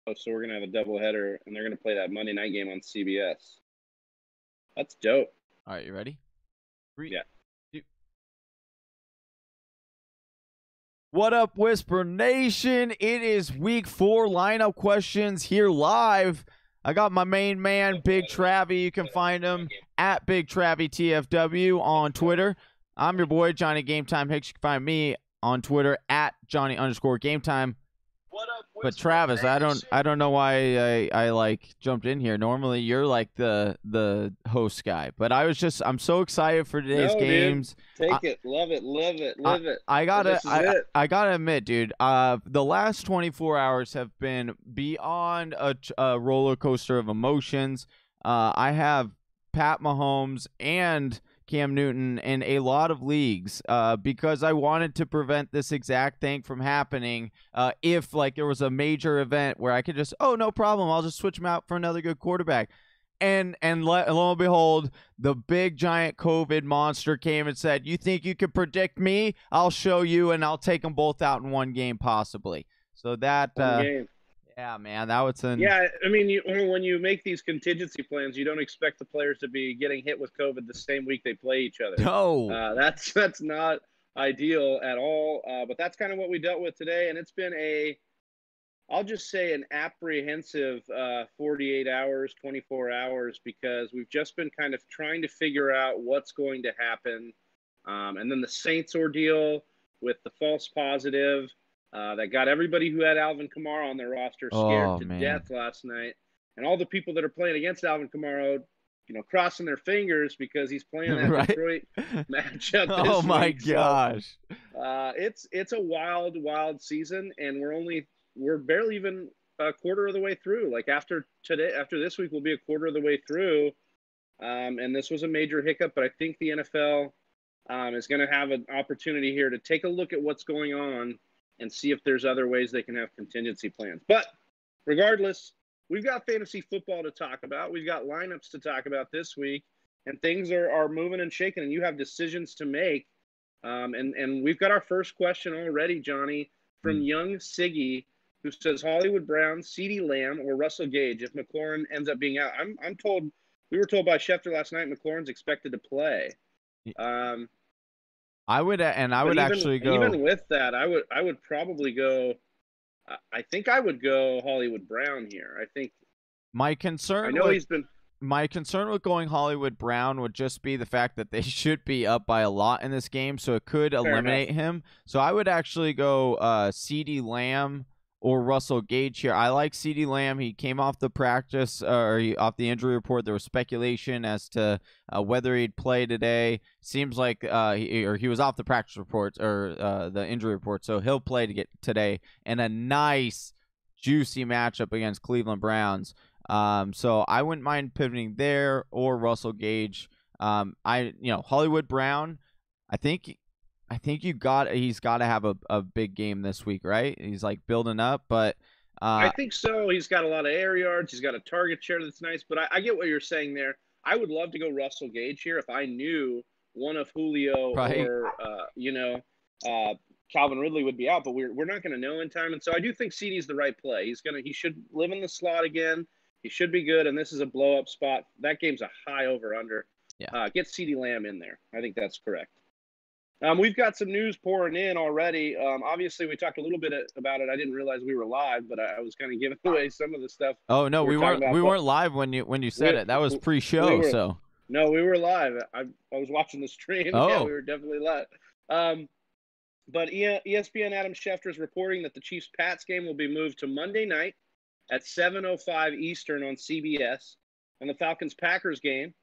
so we're going to have a doubleheader, and they're going to play that Monday night game on CBS. That's dope. All right, you ready? 3, Yeah. 2. What up, Whisper Nation? It is week 4 lineup questions here live. I got my main man, Big Travie. You can find him at Big Travie TFW on Twitter. I'm your boy, Johnny Game Time Hicks. You can find me on Twitter at Johnny_Game Time. But Travis, I don't know why I like jumped in here. Normally you're like the host guy, but I'm so excited for today's games. Dude, take it, love it, live it. I gotta admit, dude, the last 24 hours have been beyond a roller coaster of emotions. I have Pat Mahomes and Cam Newton in a lot of leagues because I wanted to prevent this exact thing from happening if like there was a major event where I could just, no problem, I'll just switch him out for another good quarterback. And lo and behold, the big giant COVID monster came and said, you think you could predict me? I'll show you, and I'll take them both out in one game possibly. So that game. Yeah, man, that was Yeah, I mean, when you make these contingency plans, you don't expect the players to be getting hit with COVID the same week they play each other. No. That's not ideal at all, but that's kind of what we dealt with today, and it's been I'll just say an apprehensive 48 hours, 24 hours, because we've just been kind of trying to figure out what's going to happen, and then the Saints ordeal with the false positive. That got everybody who had Alvin Kamara on their roster scared to death last night. And all the people that are playing against Alvin Kamara, crossing their fingers because he's playing that Detroit matchup this Oh, my week. gosh. So, it's a wild, wild season, and we're barely even a quarter of the way through. Like after this week, we'll be a quarter of the way through. And this was a major hiccup, but I think the NFL is going to have an opportunity here to take a look at what's going on and see if there's other ways they can have contingency plans. But regardless, we've got fantasy football to talk about. We've got lineups to talk about this week, and things are moving and shaking, and you have decisions to make. And we've got our first question already, Johnny, from young Siggy, who says Hollywood Brown, CeeDee Lamb, or Russell Gage if Mclaurin ends up being out. We were told by Schefter last night Mclaurin's expected to play. I would actually go. Even with that, I would probably go. I think I would go Hollywood Brown here. I think my concern with going Hollywood Brown would just be the fact that they should be up by a lot in this game, so it could eliminate him. So I would actually go CeeDee Lamb or Russell Gage here. I like CeeDee Lamb. He came off the off the injury report. There was speculation as to whether he'd play today. Seems like he was off the practice report or the injury report, so he'll play today. And a nice, juicy matchup against Cleveland Browns. So I wouldn't mind pivoting there or Russell Gage. Hollywood Brown, I think he's got to have a big game this week, right? He's like building up, but I think so. He's got a lot of air yards. He's got a target share that's nice, but I get what you're saying there. I would love to go Russell Gage here if I knew one of Julio or Calvin Ridley would be out, but we're not going to know in time. And so I do think CeeDee's the right play. He should live in the slot again. He should be good, and this is a blow up spot. That game's a high over under. Yeah. Get CeeDee Lamb in there. I think that's correct. We've got some news pouring in already. Obviously, we talked a little bit about it. I didn't realize we were live, but I was kind of giving away some of the stuff. Oh no, we weren't live when you said it. That was pre-show. No, we were live. I was watching the stream. Oh. Yeah, we were definitely live. But ESPN Adam Schefter is reporting that the Chiefs-Pats game will be moved to Monday night at 7:05 Eastern on CBS, and the Falcons-Packers game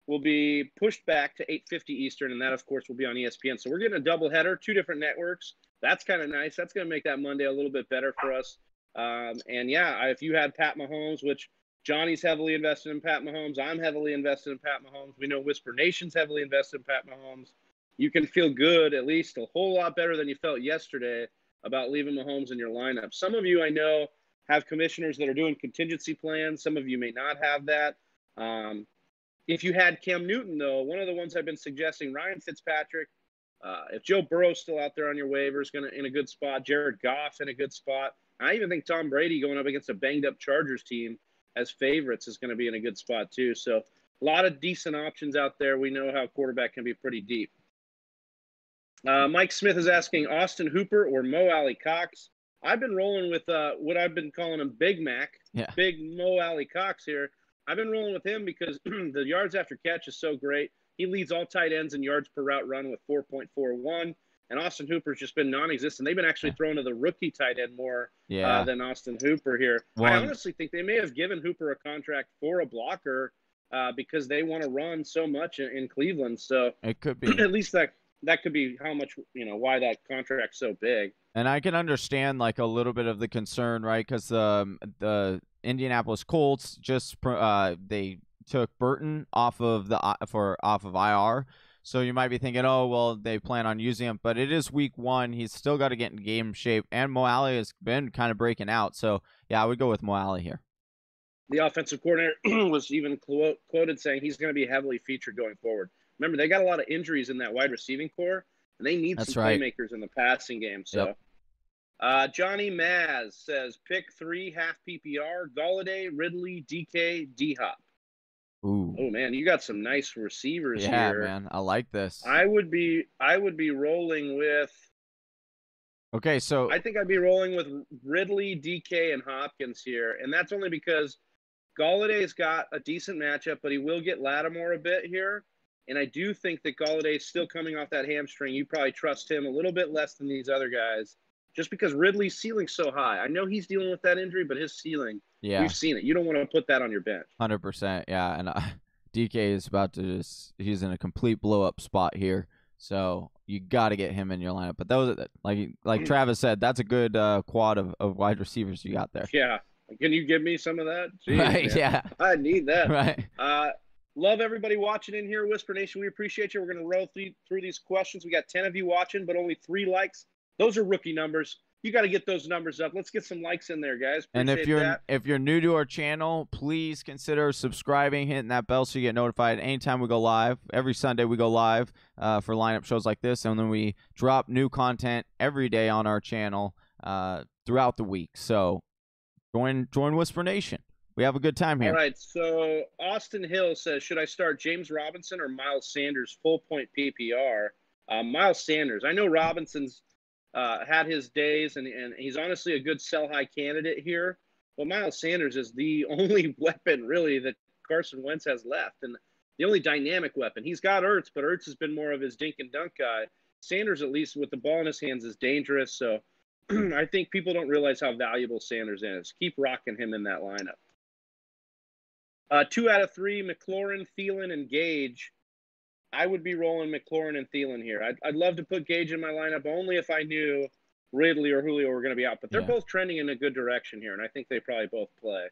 will be pushed back to 8:50 Eastern, and that, of course, will be on ESPN. So we're getting a doubleheader, 2 different networks. That's kind of nice. That's going to make that Monday a little bit better for us. If you had Pat Mahomes, which Johnny's heavily invested in Pat Mahomes, I'm heavily invested in Pat Mahomes. We know Whisper Nation's heavily invested in Pat Mahomes. You can feel good, at least a whole lot better than you felt yesterday, about leaving Mahomes in your lineup. Some of you I know have commissioners that are doing contingency plans. Some of you may not have that. If you had Cam Newton, though, one of the ones I've been suggesting, Ryan Fitzpatrick, if Joe Burrow's still out there on your waivers, in a good spot, Jared Goff in a good spot, I even think Tom Brady going up against a banged-up Chargers team as favorites is going to be in a good spot too. So a lot of decent options out there. We know how quarterback can be pretty deep. Mike Smith is asking Austin Hooper or Mo Alley Cox. I've been rolling with what I've been calling him Big Mac, Big Mo Alley Cox here. I've been rolling with him because the yards after catch is so great. He leads all tight ends in yards per route run with 4.41. And Austin Hooper's just been non-existent. They've been actually throwing to the rookie tight end more than Austin Hooper here. I honestly think they may have given Hooper a contract for a blocker because they want to run so much in Cleveland. So it could be at least that could be how much, why that contract's so big. And I can understand like a little bit of the concern, right? Because the Indianapolis Colts just they took Burton off of IR. So you might be thinking, oh, well, they plan on using him. But it is week 1. He's still got to get in game shape. And Mo Alley has been kind of breaking out. So, yeah, I would go with Mo Alley here. The offensive coordinator was even quoted saying he's going to be heavily featured going forward. Remember, they got a lot of injuries in that wide receiving core, and they need some playmakers in the passing game. So, Johnny Maz says, pick 3 half PPR, Galladay, Ridley, DK, D-Hop. Ooh. Oh man, you got some nice receivers here. Yeah, man, I like this. I would be rolling with. Okay, so I think I'd be rolling with Ridley, DK, and Hopkins here, and that's only because Galladay's got a decent matchup, but he will get Lattimore a bit here, and I do think that Galladay's still coming off that hamstring. You probably trust him a little bit less than these other guys, just because Ridley's ceiling's so high. I know he's dealing with that injury, but his ceiling. Yeah. We've seen it. You don't want to put that on your bench. 100%, yeah. And DK is about to he's in a complete blow-up spot here. So you got to get him in your lineup. But those, like Travis said, that's a good quad of wide receivers you got there. Yeah. Can you give me some of that? Jeez, right, man. yeah. I need that. Right. Love everybody watching in here, Whisper Nation. We appreciate you. We're going to roll through these questions. We got 10 of you watching, but only 3 likes. Those are rookie numbers. You got to get those numbers up. Let's get some likes in there, guys. Appreciate and if you're new to our channel, please consider subscribing, hitting that bell so you get notified anytime we go live. Every Sunday we go live for lineup shows like this, and then we drop new content every day on our channel throughout the week. So join Whisper Nation. We have a good time here. All right. So Austin Hill says, should I start James Robinson or Miles Sanders full point PPR? Miles Sanders. I know Robinson's had his days, and he's honestly a good sell-high candidate here. But Miles Sanders is the only weapon, really, that Carson Wentz has left, and the only dynamic weapon. He's got Ertz, but Ertz has been more of his dink-and-dunk guy. Sanders, at least with the ball in his hands, is dangerous. So I think people don't realize how valuable Sanders is. Keep rocking him in that lineup. 2 out of 3, McLaurin, Thielen, and Gage. I would be rolling McLaurin and Thielen here. I'd love to put Gage in my lineup only if I knew Ridley or Julio were going to be out. But they're both trending in a good direction here, and I think they probably both play.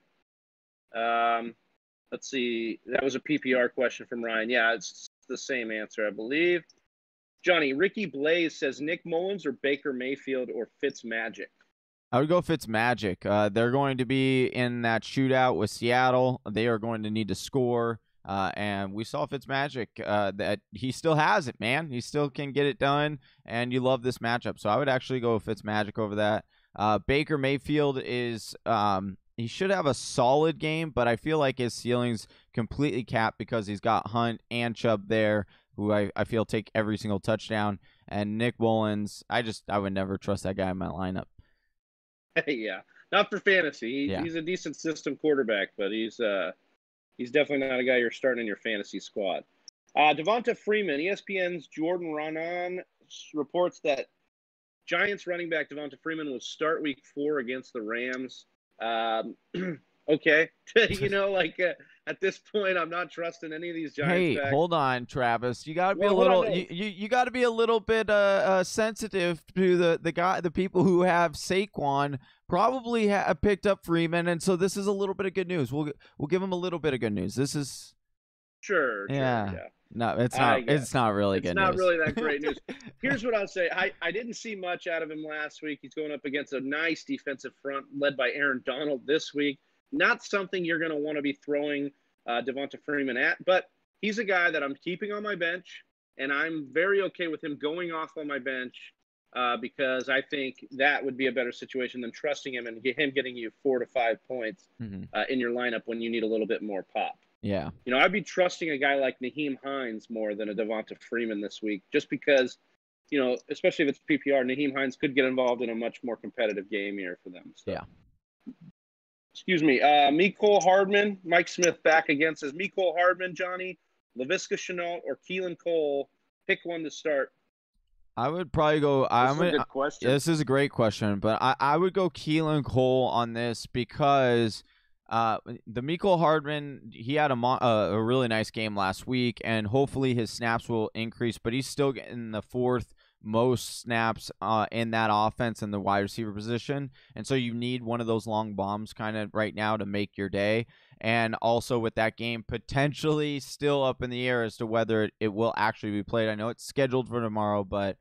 Let's see. That was a PPR question from Ryan. Yeah, it's the same answer, I believe. Johnny, Ricky Blaze says Nick Mullins or Baker Mayfield or Fitzmagic. I would go Fitzmagic. They're going to be in that shootout with Seattle. They are going to need to score. And we saw Fitzmagic that he still has it, man. He still can get it done, and you love this matchup. So I would actually go with Fitzmagic over that. Baker Mayfield is he should have a solid game, but I feel like his ceiling's completely capped because he's got Hunt and Chubb there, who I feel take every single touchdown. And Nick Mullins, I would never trust that guy in my lineup. Yeah, not for fantasy. He's a decent system quarterback, but he's definitely not a guy you're starting in your fantasy squad. Devonta Freeman, ESPN's Jordan Ranan reports that Giants running back Devonta Freeman will start week 4 against the Rams. Okay. At this point, I'm not trusting any of these Giants back. Hold on, Travis. You got to be a little. You got to be a little bit sensitive to the people who have Saquon probably picked up Freeman, and so this is a little bit of good news. We'll give him a little bit of good news. This is sure. No, it's not. It's not really good news. It's not really that great news. Here's what I'll say. I didn't see much out of him last week. He's going up against a nice defensive front led by Aaron Donald this week. Not something you're going to want to be throwing Devonta Freeman at, but he's a guy that I'm keeping on my bench, and I'm very okay with him going off on my bench because I think that would be a better situation than trusting him and him getting you 4 to 5 points in your lineup when you need a little bit more pop. Yeah. I'd be trusting a guy like Nyheim Hines more than a Devonta Freeman this week, just because, especially if it's PPR, Nyheim Hines could get involved in a much more competitive game here for them. So. Yeah. Excuse me. Mecole Hardman, Mike Smith back again, says Mecole Hardman, Johnny, Laviska Shenault, or Keelan Cole. Pick one to start. I would probably go. This is a good question. This is a great question, but I would go Keelan Cole on this because the Mecole Hardman, he had a really nice game last week, and hopefully his snaps will increase, but he's still getting the fourth most snaps in that offense in the wide receiver position, and so you need one of those long bombs kind of right now to make your day. And also with that game potentially still up in the air as to whether it will actually be played. I know it's scheduled for tomorrow, but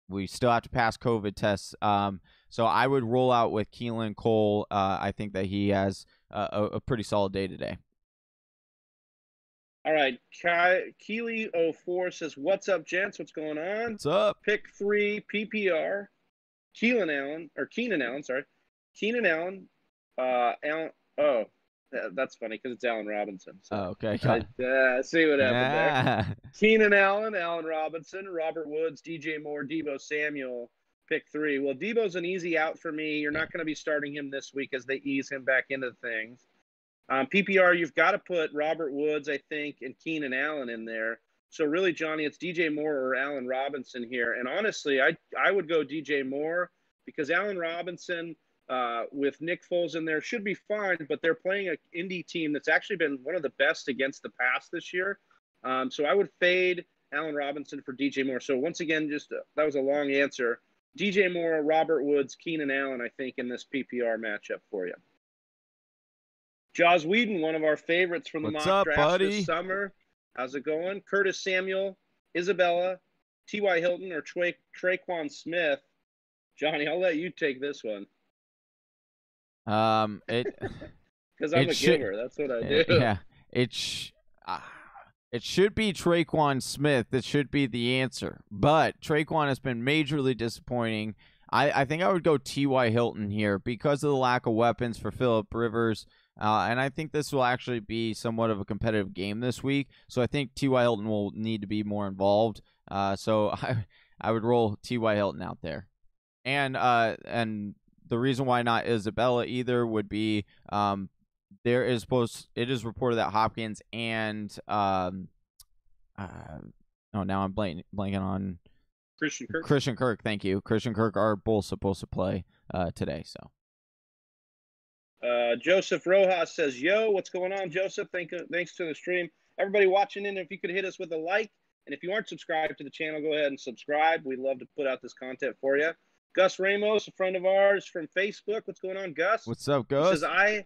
we still have to pass COVID tests. So I would roll out with Keelan Cole. I think that he has a pretty solid day today. All right. Keely04 says, what's up, gents? What's going on? What's up? Pick 3 PPR. Keenan Allen. That's funny because it's Allen Robinson. So okay. See what happened there. Keenan Allen, Allen Robinson, Robert Woods, DJ Moore, Deebo Samuel, pick 3. Well, Deebo's an easy out for me. You're not going to be starting him this week as they ease him back into things. PPR, you've got to put Robert Woods, I think, and Keenan Allen in there. So really, Johnny, it's DJ Moore or Allen Robinson here. And honestly, I would go DJ Moore because Allen Robinson – with Nick Foles in there should be fine, but they're playing an Indy team that's actually been one of the best against the pass this year. So I would fade Allen Robinson for DJ Moore. So once again, that was a long answer. DJ Moore, Robert Woods, Keenan Allen, I think, in this PPR matchup for you. Jaws Whedon, one of our favorites from the mock draft this summer. How's it going? Curtis Samuel, Isabella, T.Y. Hilton, or Traquan Smith. Johnny, I'll let you take this one. Because I'm a giver. That's what I do. Yeah, it should be Traquan Smith. That should be the answer. But Traquan has been majorly disappointing. I think I would go T.Y. Hilton here because of the lack of weapons for Phillip Rivers. And I think this will actually be somewhat of a competitive game this week. So I think T.Y. Hilton will need to be more involved. So I would roll T.Y. Hilton out there. And the reason why not Isabella either would be it is reported that Hopkins and now I'm blanking on Christian Kirk. Thank you. Christian Kirk are both supposed to play today. So Joseph Rojas says, yo, what's going on, Joseph? Thanks to the stream. Everybody watching in, if you could hit us with a like, and if you aren't subscribed to the channel, go ahead and subscribe. We'd love to put out this content for you. Gus Ramos, a friend of ours from Facebook. What's going on, Gus? What's up, Gus? He says, I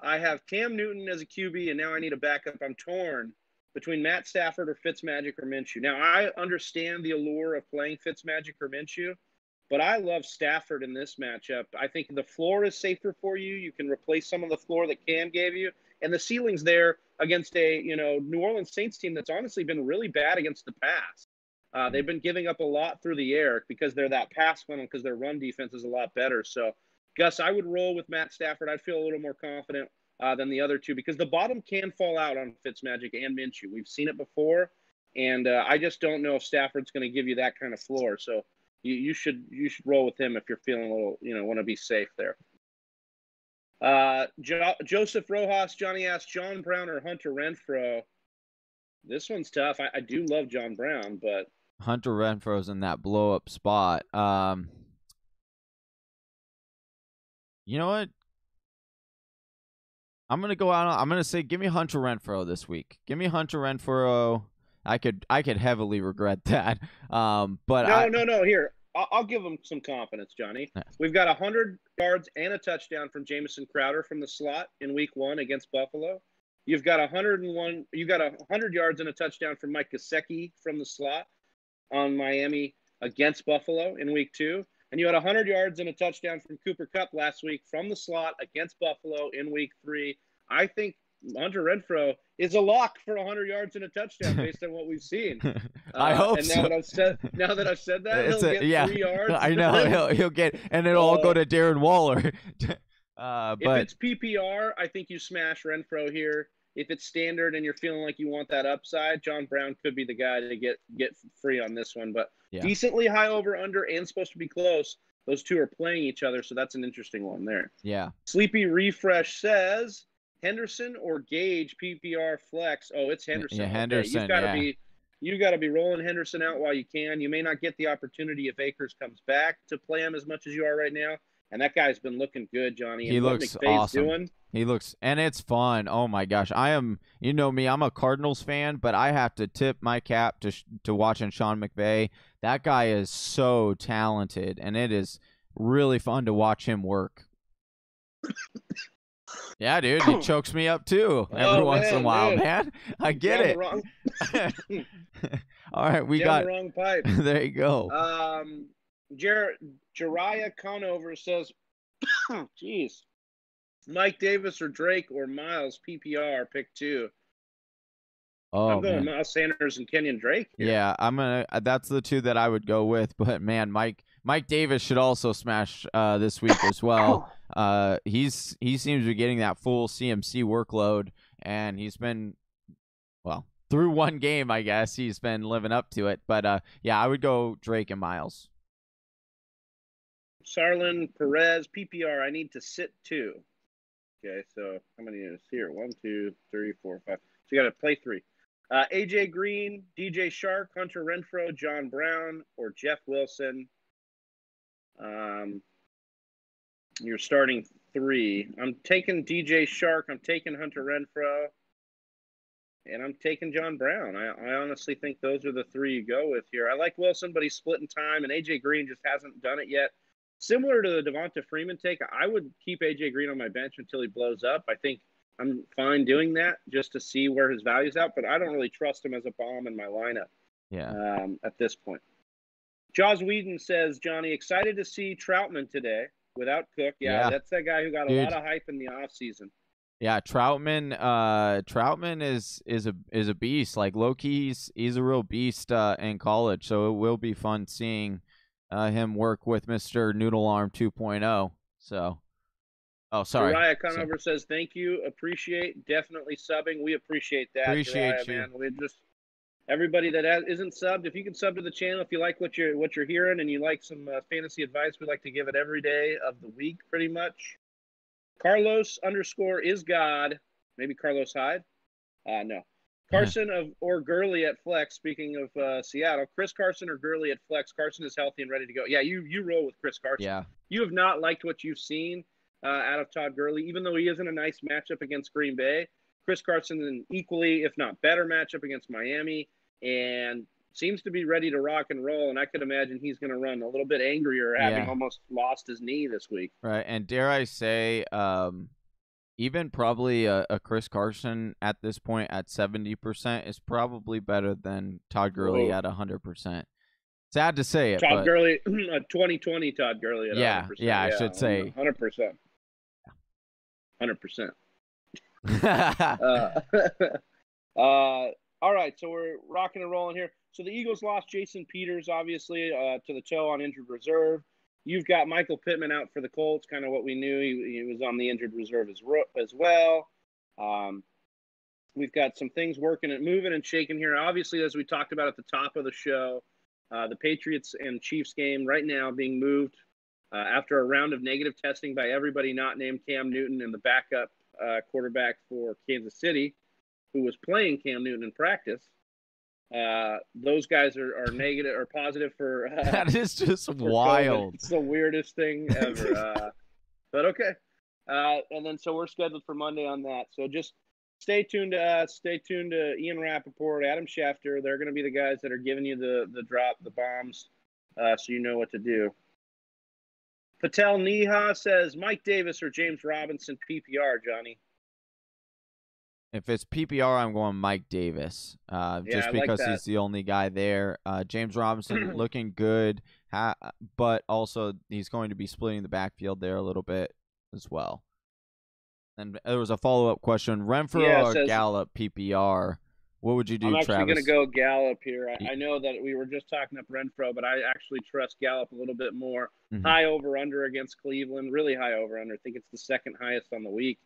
have Cam Newton as a QB, and now I need a backup. I'm torn between Matt Stafford or Fitzmagic or Minshew. Now, I understand the allure of playing Fitzmagic or Minshew, but I love Stafford in this matchup. I think the floor is safer for you. You can replace some of the floor that Cam gave you, and the ceiling's there against a New Orleans Saints team that's honestly been really bad against the pass. They've been giving up a lot through the air because they're that pass funnel because their run defense is a lot better. So, Gus, I would roll with Matt Stafford. I'd feel a little more confident than the other two because the bottom can fall out on Fitzmagic and Minshew. We've seen it before, and I just don't know if Stafford's going to give you that kind of floor. So you should roll with him if you're feeling a little, want to be safe there. Joseph Rojas, Johnny asked John Brown or Hunter Renfrow. This one's tough. I do love John Brown, but Hunter Renfrow's in that blow-up spot. You know what? I'm going to go out. I'm going to say give me Hunter Renfrow this week. Give me Hunter Renfrow. I could heavily regret that. But No. Here, I'll give him some confidence, Johnny. We've got 100 yards and a touchdown from Jamison Crowder from the slot in Week 1 against Buffalo. You've got 101. You got 100 yards and a touchdown from Mike Gesicki from the slot on Miami against Buffalo in Week 2. And you had 100 yards and a touchdown from Cooper Kupp last week from the slot against Buffalo in Week 3. I think Hunter Renfrow is a lock for 100 yards and a touchdown based on what we've seen. I hope so. Now that I've said that, he'll get 3 yards. I know he'll get, and it'll all go to Darren Waller. If it's PPR, I think you smash Renfrow here. If it's standard and you're feeling like you want that upside, John Brown could be the guy to get free on this one. But decently high over under and supposed to be close. Those two are playing each other, so that's an interesting one there. Yeah. Sleepy Refresh says Henderson or Gage PPR flex. Oh, it's Henderson. Yeah, Henderson. You've got to be rolling Henderson out while you can. You may not get the opportunity if Akers comes back to play him as much as you are right now. And that guy's been looking good, Johnny. He looks awesome. He looks, and it's fun. Oh my gosh, you know me, I'm a Cardinals fan, but I have to tip my cap to watching Sean McVay. That guy is so talented, and it is really fun to watch him work. Yeah, dude, he chokes me up too every once in a while, man. I get it. All right, we got the wrong pipe. There you go. Jariah Conover says, "Jeez, Mike Davis or Drake or Miles PPR pick 2." Oh, I'm going Miles Sanders and Kenyon Drake here. Yeah, that's the two that I would go with. But man, Mike Davis should also smash this week as well. He seems to be getting that full CMC workload, and he's been, well, through one game, I guess he's been living up to it. But yeah, I would go Drake and Miles. Zerlin Perez PPR. I need to sit 2. Okay, so how many is here? 1, 2, 3, 4, 5. So you got to play 3. AJ Green, DJ Shark, Hunter Renfrow, John Brown, or Jeff Wilson. You're starting 3. I'm taking DJ Shark. I'm taking Hunter Renfrow. And I'm taking John Brown. I honestly think those are the 3 you go with here. I like Wilson, but he's splitting time, and AJ Green just hasn't done it yet. Similar to the Devonta Freeman take, I would keep AJ Green on my bench until he blows up. I think I'm fine doing that just to see where his value's at, but I don't really trust him as a bomb in my lineup at this point. Jaws Whedon says, Johnny, excited to see Troutman today without Cook. Yeah, that's that guy who got a lot of hype in the offseason. Yeah, Troutman is a beast. Like low-key, he's a real beast in college, so it will be fun seeing him work with Mr. Noodle Arm 2.0. So, sorry. Uriah Conover says, thank you, appreciate, definitely subbing. We appreciate that. Appreciate Uriah, you. Man. We just, everybody that isn't subbed, if you can sub to the channel, if you like what you're hearing and you like some fantasy advice, we like to give it every day of the week pretty much. Carlos _is_God. Maybe Carlos Hyde? No. Carson or Gurley at flex. Speaking of Seattle, Chris Carson or Gurley at flex. Carson is healthy and ready to go. Yeah, you roll with Chris Carson. Yeah. You have not liked what you've seen out of Todd Gurley, even though he is in a nice matchup against Green Bay. Chris Carson an equally, if not better, matchup against Miami, and seems to be ready to rock and roll. And I could imagine he's going to run a little bit angrier, having almost lost his knee this week. Right, and dare I say, even probably a Chris Carson at this point at 70% is probably better than Todd Gurley at 100%. Sad to say it. Todd Gurley, 2020 Todd Gurley at 100%. Yeah, I should say 100%. 100%. All right, so we're rocking and rolling here. So the Eagles lost Jason Peters, obviously, to the toe on injured reserve. You've got Michael Pittman out for the Colts, kind of what we knew. He was on the injured reserve as well. We've got some things working and moving and shaking here. Obviously, as we talked about at the top of the show, the Patriots and Chiefs game right now being moved after a round of negative testing by everybody not named Cam Newton and the backup quarterback for Kansas City, who was playing Cam Newton in practice. Those guys are negative or positive for that is just wild. COVID. It's the weirdest thing ever. But okay. And then so we're scheduled for Monday on that. So just stay tuned to us. Stay tuned to Ian Rappaport, Adam Schefter. They're going to be the guys that are giving you the drop, the bombs, so you know what to do. Patel Neha says Mike Davis or James Robinson PPR, Johnny. If it's PPR, I'm going Mike Davis, just because he's the only guy there. James Robinson looking good, but also he's going to be splitting the backfield there a little bit as well. And there was a follow-up question. Renfrew or Gallup PPR? What would you do, Travis? I'm actually going to go Gallup here. I know that we were just talking up Renfrew, but I actually trust Gallup a little bit more. High over-under against Cleveland. Really high over-under. I think it's the second highest on the week.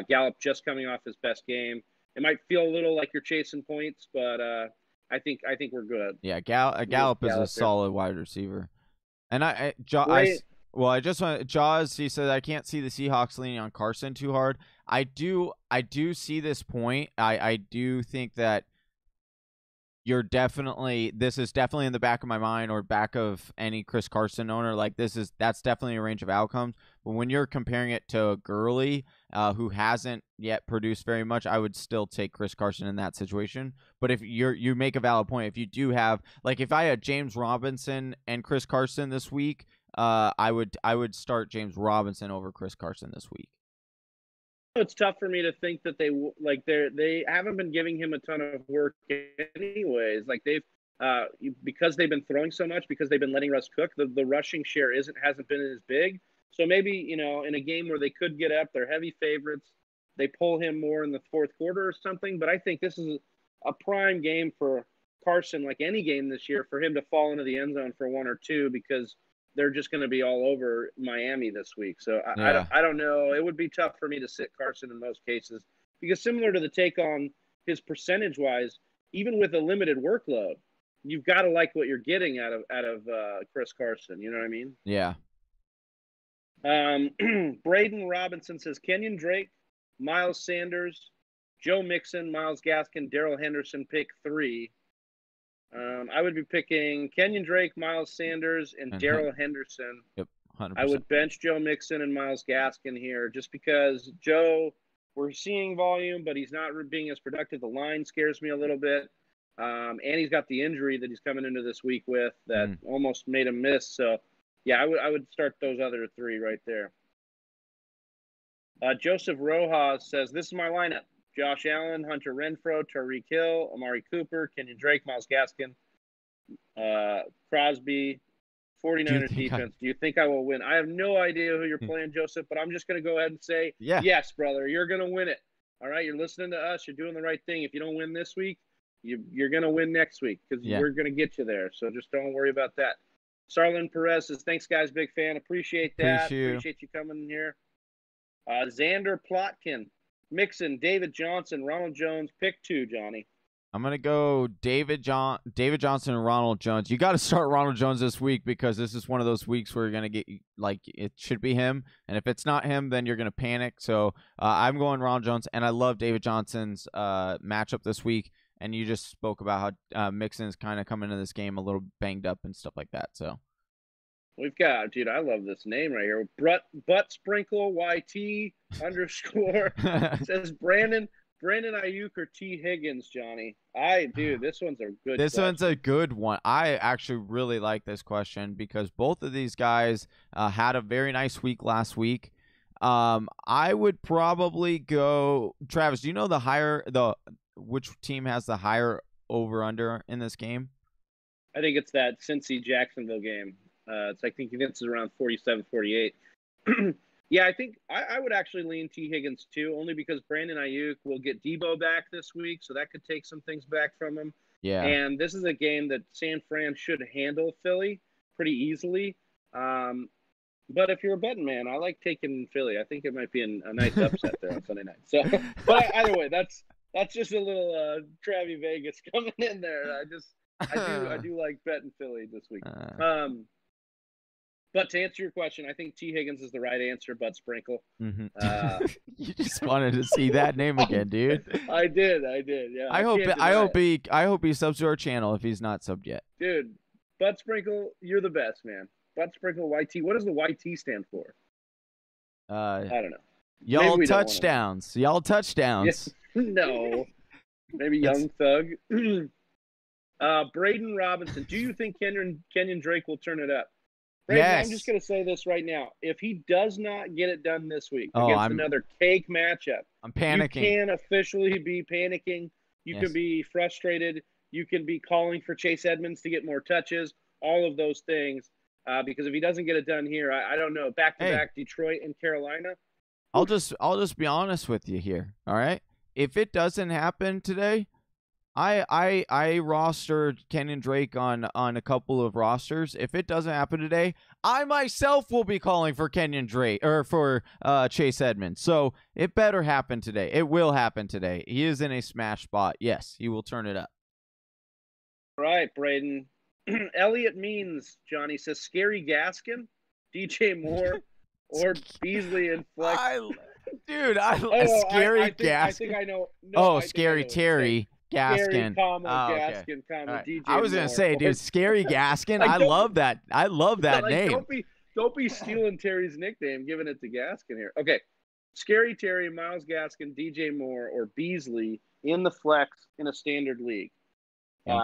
Gallup just coming off his best game. It might feel a little like you're chasing points, but I think we're good. Yeah, Gallup is a solid wide receiver. And Jaws, he said, I can't see the Seahawks leaning on Carson too hard. I do see this point. I do think that this is definitely in the back of my mind or back of any Chris Carson owner. Like that's definitely a range of outcomes. But when you're comparing it to Gurley, who hasn't yet produced very much, I would still take Chris Carson in that situation. But if you make a valid point, if you do have, like, if I had James Robinson and Chris Carson this week, I would start James Robinson over Chris Carson this week. It's tough for me to think that they haven't been giving him a ton of work anyways. Like because they've been throwing so much, because they've been letting Russ cook, the rushing share hasn't been as big. So maybe, in a game where they could get up, they're heavy favorites, they pull him more in the fourth quarter or something. But I think this is a prime game for Carson, like any game this year, for him to fall into the end zone for one or two, because they're just going to be all over Miami this week. So I don't know. It would be tough for me to sit Carson in most cases, because similar to the take on his percentage-wise, even with a limited workload, you've got to like what you're getting out of Chris Carson. You know what I mean? Yeah. Braden Robinson says Kenyon Drake, Miles Sanders, Joe Mixon, Myles Gaskin, Daryl Henderson, pick 3. I would be picking Kenyon Drake, Miles Sanders, and Daryl Henderson. Yep, 100%. I would bench Joe Mixon and Myles Gaskin here, just because Joe, we're seeing volume, but he's not being as productive. The line scares me a little bit. And he's got the injury that he's coming into this week with that almost made him miss. So, yeah, I would start those other 3 right there. Joseph Rojas says, this is my lineup. Josh Allen, Hunter Renfrow, Tyreek Hill, Amari Cooper, Kenyon Drake, Myles Gaskin, Crosby, 49ers defense. Do you think I will win? I have no idea who you're playing, Joseph, but I'm just going to go ahead and say, yes, brother, you're going to win it. All right, you're listening to us. You're doing the right thing. If you don't win this week, you're going to win next week, because we're going to get you there. So just don't worry about that. Zerlin Perez says, thanks, guys. Big fan. Appreciate that. Appreciate you coming in here. Xander Plotkin. Mixon, David Johnson, Ronald Jones, pick 2, Johnny. I'm going to go David Johnson and Ronald Jones. You got to start Ronald Jones this week, because this is one of those weeks where you're going to get, like, it should be him. And if it's not him, then you're going to panic. So I'm going Ronald Jones, and I love David Johnson's matchup this week. And you just spoke about how Mixon's kind of coming into this game a little banged up and stuff like that. So we've got, dude, I love this name right here. Butt Sprinkle YT _ says Brandon Ayuk or T Higgins, Johnny. This one's a good. This one's a good one. I actually really like this question, because both of these guys had a very nice week last week. I would probably go, Travis. Do you know which team has the higher over under in this game? I think it's that Cincy Jacksonville game. I think it's around 47-48. Yeah, I think I would actually lean T Higgins too, only because Brandon Ayuk will get Debo back this week, so that could take some things back from him. Yeah. And this is a game that San Fran should handle Philly pretty easily. But if you're a betting man, I like taking Philly. I think it might be a nice upset there on Sunday night. So, but either way, that's just a little Travie Vegas coming in there. I do like betting Philly this week. But to answer your question, I think T Higgins is the right answer. Butt Sprinkle. Mm-hmm. You just wanted to see that name again, dude. I did. Yeah. I hope he subs to our channel if he's not subbed yet. Dude, Butt Sprinkle, you're the best, man. Butt Sprinkle YT. What does the YT stand for? I don't know. Y'all touchdowns. Y'all touchdowns. Yeah. No. Maybe Young Thug. Braden Robinson. Do you think Kenyon Drake will turn it up? Braden, yes. I'm just going to say this right now. If he does not get it done this week against another cake matchup, I'm panicking. You can officially be panicking. You can be frustrated. You can be calling for Chase Edmonds to get more touches, all of those things. Because if he doesn't get it done here, I don't know. Back-to-back Detroit and Carolina. I'll just be honest with you here. All right. If it doesn't happen today, I rostered Kenyon Drake on a couple of rosters. If it doesn't happen today, I myself will be calling for Kenyon Drake or for Chase Edmonds. So it better happen today. It will happen today. He is in a smash spot. Yes, he will turn it up. All right, Braden. Elliot Means, Johnny says, Scary Gaskin, DJ Moore, or Beasley and Flex. Scary Gaskin. I think I know. No, Scary Terry Gaskin. Scary, okay. Gaskin, right. DJ I was Moore. Gonna say, dude, Scary Gaskin. I love that. I love that name. Don't be stealing Terry's nickname, giving it to Gaskin here. Okay, Scary Terry, Myles Gaskin, DJ Moore, or Beasley in the flex in a standard league.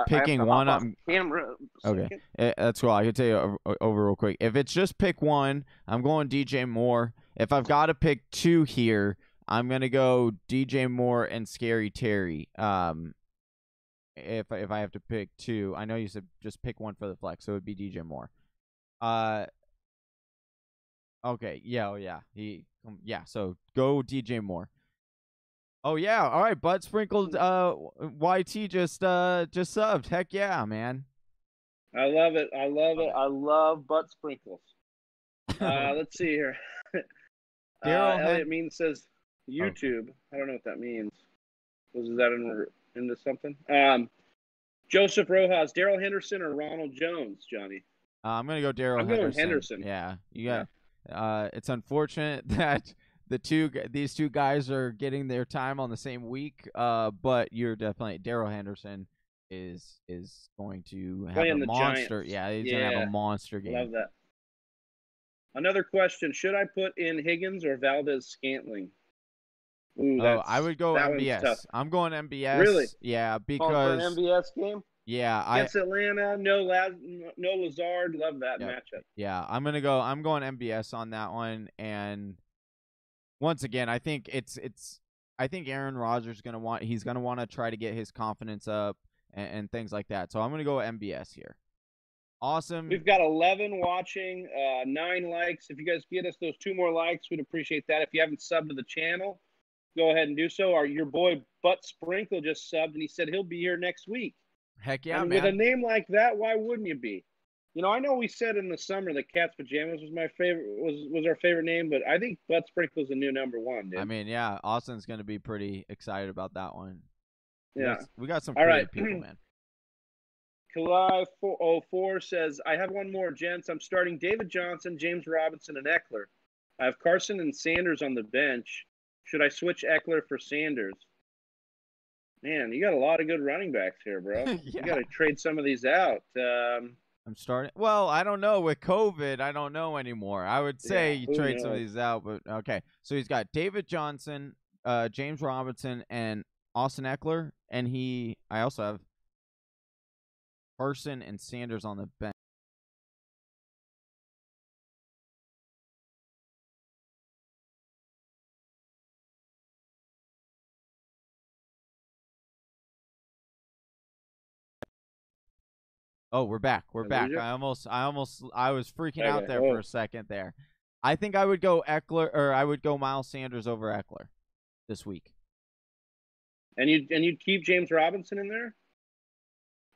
Picking one up. Camera. Okay, that's cool. I can tell you over real quick. If it's just pick one, I'm going DJ Moore. If I've got to pick two here, I'm gonna go DJ Moore and Scary Terry. If I have to pick two, I know you said just pick one for the flex, so it would be DJ Moore. Okay, so go DJ Moore. Oh yeah, all right. Bud Sprinkled YT just subbed. Heck yeah, man. I love it. I love butt sprinkles. Let's see here. Elliot Mean says YouTube. I don't know what that means. Was that into something? Joseph Rojas, Daryl Henderson, or Ronald Jones, Johnny? I'm gonna go Daryl Henderson. I'm going Henderson. Yeah, you got. It's unfortunate that these two guys are getting their time on the same week. But you're definitely Daryl Henderson is going to have a monster. Giants. Yeah, he's gonna have a monster game. Love that. Another question: should I put in Higgins or Valdez-Scantling? Ooh, I would go MBS. I'm going MBS. Really? Yeah, because for an MBS game. Yeah, against Atlanta, no Lazard. Love that matchup. Yeah, I'm going MBS on that one. And once again, I think I think Aaron Rodgers he's gonna want to try to get his confidence up and things like that. So I'm gonna go MBS here. Awesome. We've got 11 watching, 9 likes. If you guys get us those 2 more likes, we'd appreciate that. If you haven't subbed to the channel, go ahead and do so. Your boy Butt Sprinkle just subbed, and he said he'll be here next week. Heck yeah, man. With a name like that, why wouldn't you be? You know, I know we said in the summer that Cat's Pajamas was my favorite, was our favorite name, but I think Butt Sprinkle's the new number 1, dude. I mean, yeah, Austin's going to be pretty excited about that one. Yeah. We got some creative people, man. Kalai 404 says, I have one more, gents. I'm starting David Johnson, James Robinson, and Eckler. I have Carson and Sanders on the bench. Should I switch Eckler for Sanders? Man, you got a lot of good running backs here, bro. Yeah. You got to trade some of these out. I'm starting. Well, I don't know. With COVID, I don't know anymore. I would say you trade some of these out, but okay. So he's got David Johnson, James Robinson, and Austin Eckler, and I also have Carson and Sanders on the bench. Oh, we're back. We're back. I was freaking out there for a second there. I think I would go Eckler, or I would go Miles Sanders over Eckler this week. And you'd keep James Robinson in there?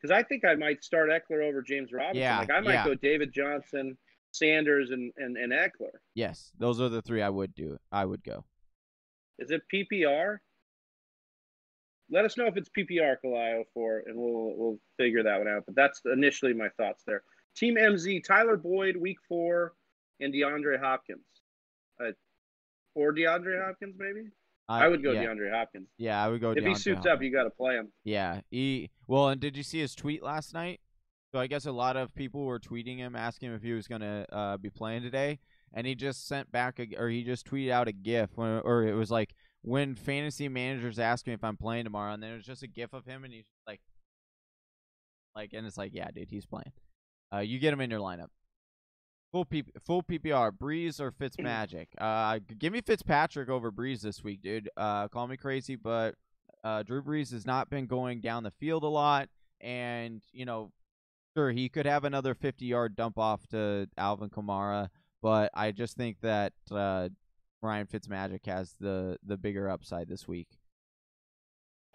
Because I think I might start Eckler over James Robinson. Yeah, I might go David Johnson, Sanders, and Eckler. Yes, those are the 3 I would do. I would go. Is it PPR? Let us know if it's PPR, Kalio, and we'll figure that one out. But that's initially my thoughts there. Team MZ, Tyler Boyd, week 4, and DeAndre Hopkins. Or DeAndre Hopkins, maybe? I would go DeAndre Hopkins. Yeah, I would go DeAndre If he suits up, you got to play him. Yeah. And did you see his tweet last night? So I guess a lot of people were tweeting him, asking him if he was going to be playing today. And he just sent back, he just tweeted out a GIF, or it was like, when fantasy managers ask me if I'm playing tomorrow, and then it's just a GIF of him, and he's like, and it's like, yeah, dude, he's playing. You get him in your lineup. Full PPR, Breeze or Fitzmagic. Give me Fitzpatrick over Breeze this week, dude. Call me crazy, but Drew Brees has not been going down the field a lot, and sure, he could have another 50-yard dump off to Alvin Kamara, but I just think that Ryan Fitzmagic has the bigger upside this week.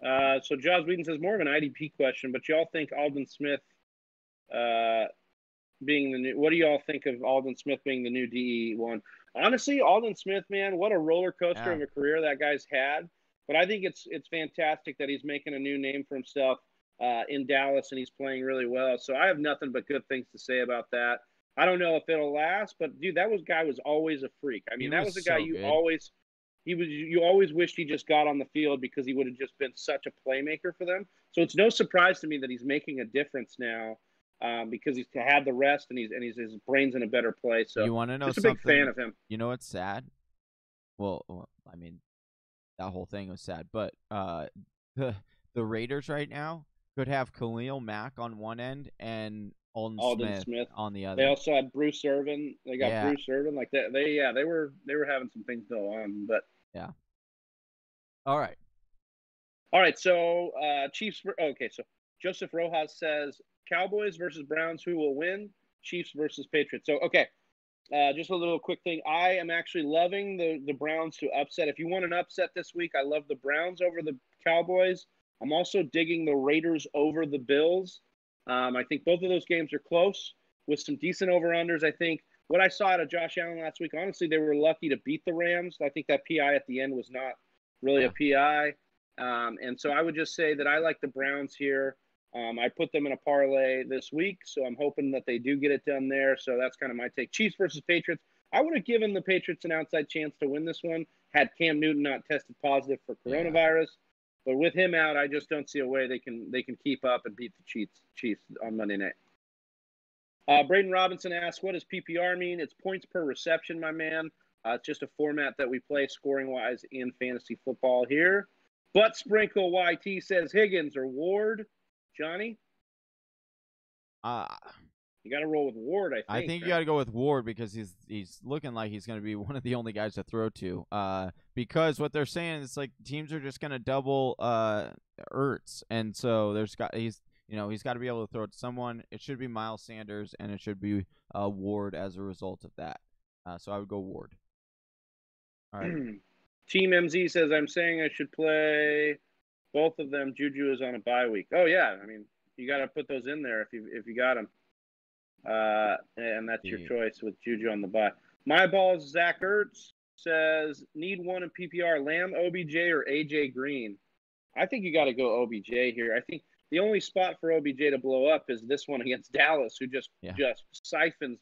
So Jaws Whedon says more of an IDP question, but y'all think Aldon Smith being the new? What do y'all think of Aldon Smith being the new DE1? Honestly, Aldon Smith, man, what a roller coaster of a career that guy's had. But I think it's fantastic that he's making a new name for himself in Dallas, and he's playing really well. So I have nothing but good things to say about that. I don't know if it'll last, but dude, guy was always a freak. I mean, that was a guy you always wished he just got on the field because he would have just been such a playmaker for them. So it's no surprise to me that he's making a difference now because he's had the rest and his brain's in a better place. So you want to know just a something? Big fan of him. You know what's sad? Well, I mean, that whole thing was sad, but the Raiders right now could have Khalil Mack on one end and Aldon Smith on the other. They also had Bruce Irvin. They got Bruce Irvin like that. They were having some things go on, but yeah. All right. So Chiefs. Okay, so Joseph Rojas says Cowboys versus Browns. Who will win? Chiefs versus Patriots. So okay, just a little quick thing. I am actually loving the Browns to upset. If you want an upset this week, I love the Browns over the Cowboys. I'm also digging the Raiders over the Bills. I think both of those games are close with some decent over-unders. I think what I saw out of Josh Allen last week, honestly, they were lucky to beat the Rams. I think that PI at the end was not really a PI. And so I would just say that I like the Browns here. I put them in a parlay this week, so I'm hoping that they do get it done there. So that's kind of my take. Chiefs versus Patriots. I would have given the Patriots an outside chance to win this one had Cam Newton not tested positive for coronavirus. But with him out, I just don't see a way they can keep up and beat the Chiefs on Monday night. Braden Robinson asks, what does PPR mean? It's points per reception, my man. It's just a format that we play scoring-wise in fantasy football here. But Sprinkle YT says Higgins or Ward. Johnny? You got to roll with Ward, I think. I think you got to go with Ward because he's looking like he's going to be one of the only guys to throw to. Because what they're saying is like teams are just going to double Ertz, and so he's got to be able to throw it to someone. It should be Miles Sanders, and it should be Ward as a result of that. So I would go Ward. All right. Team MZ says I'm saying I should play both of them. Juju is on a bye week. Oh yeah, I mean you got to put those in there if you got them. And that's your choice with Juju on the bye. My balls, Zach Ertz says, need one in PPR, Lamb, OBJ, or AJ Green. I think you got to go OBJ here. I think the only spot for OBJ to blow up is this one against Dallas, who just siphons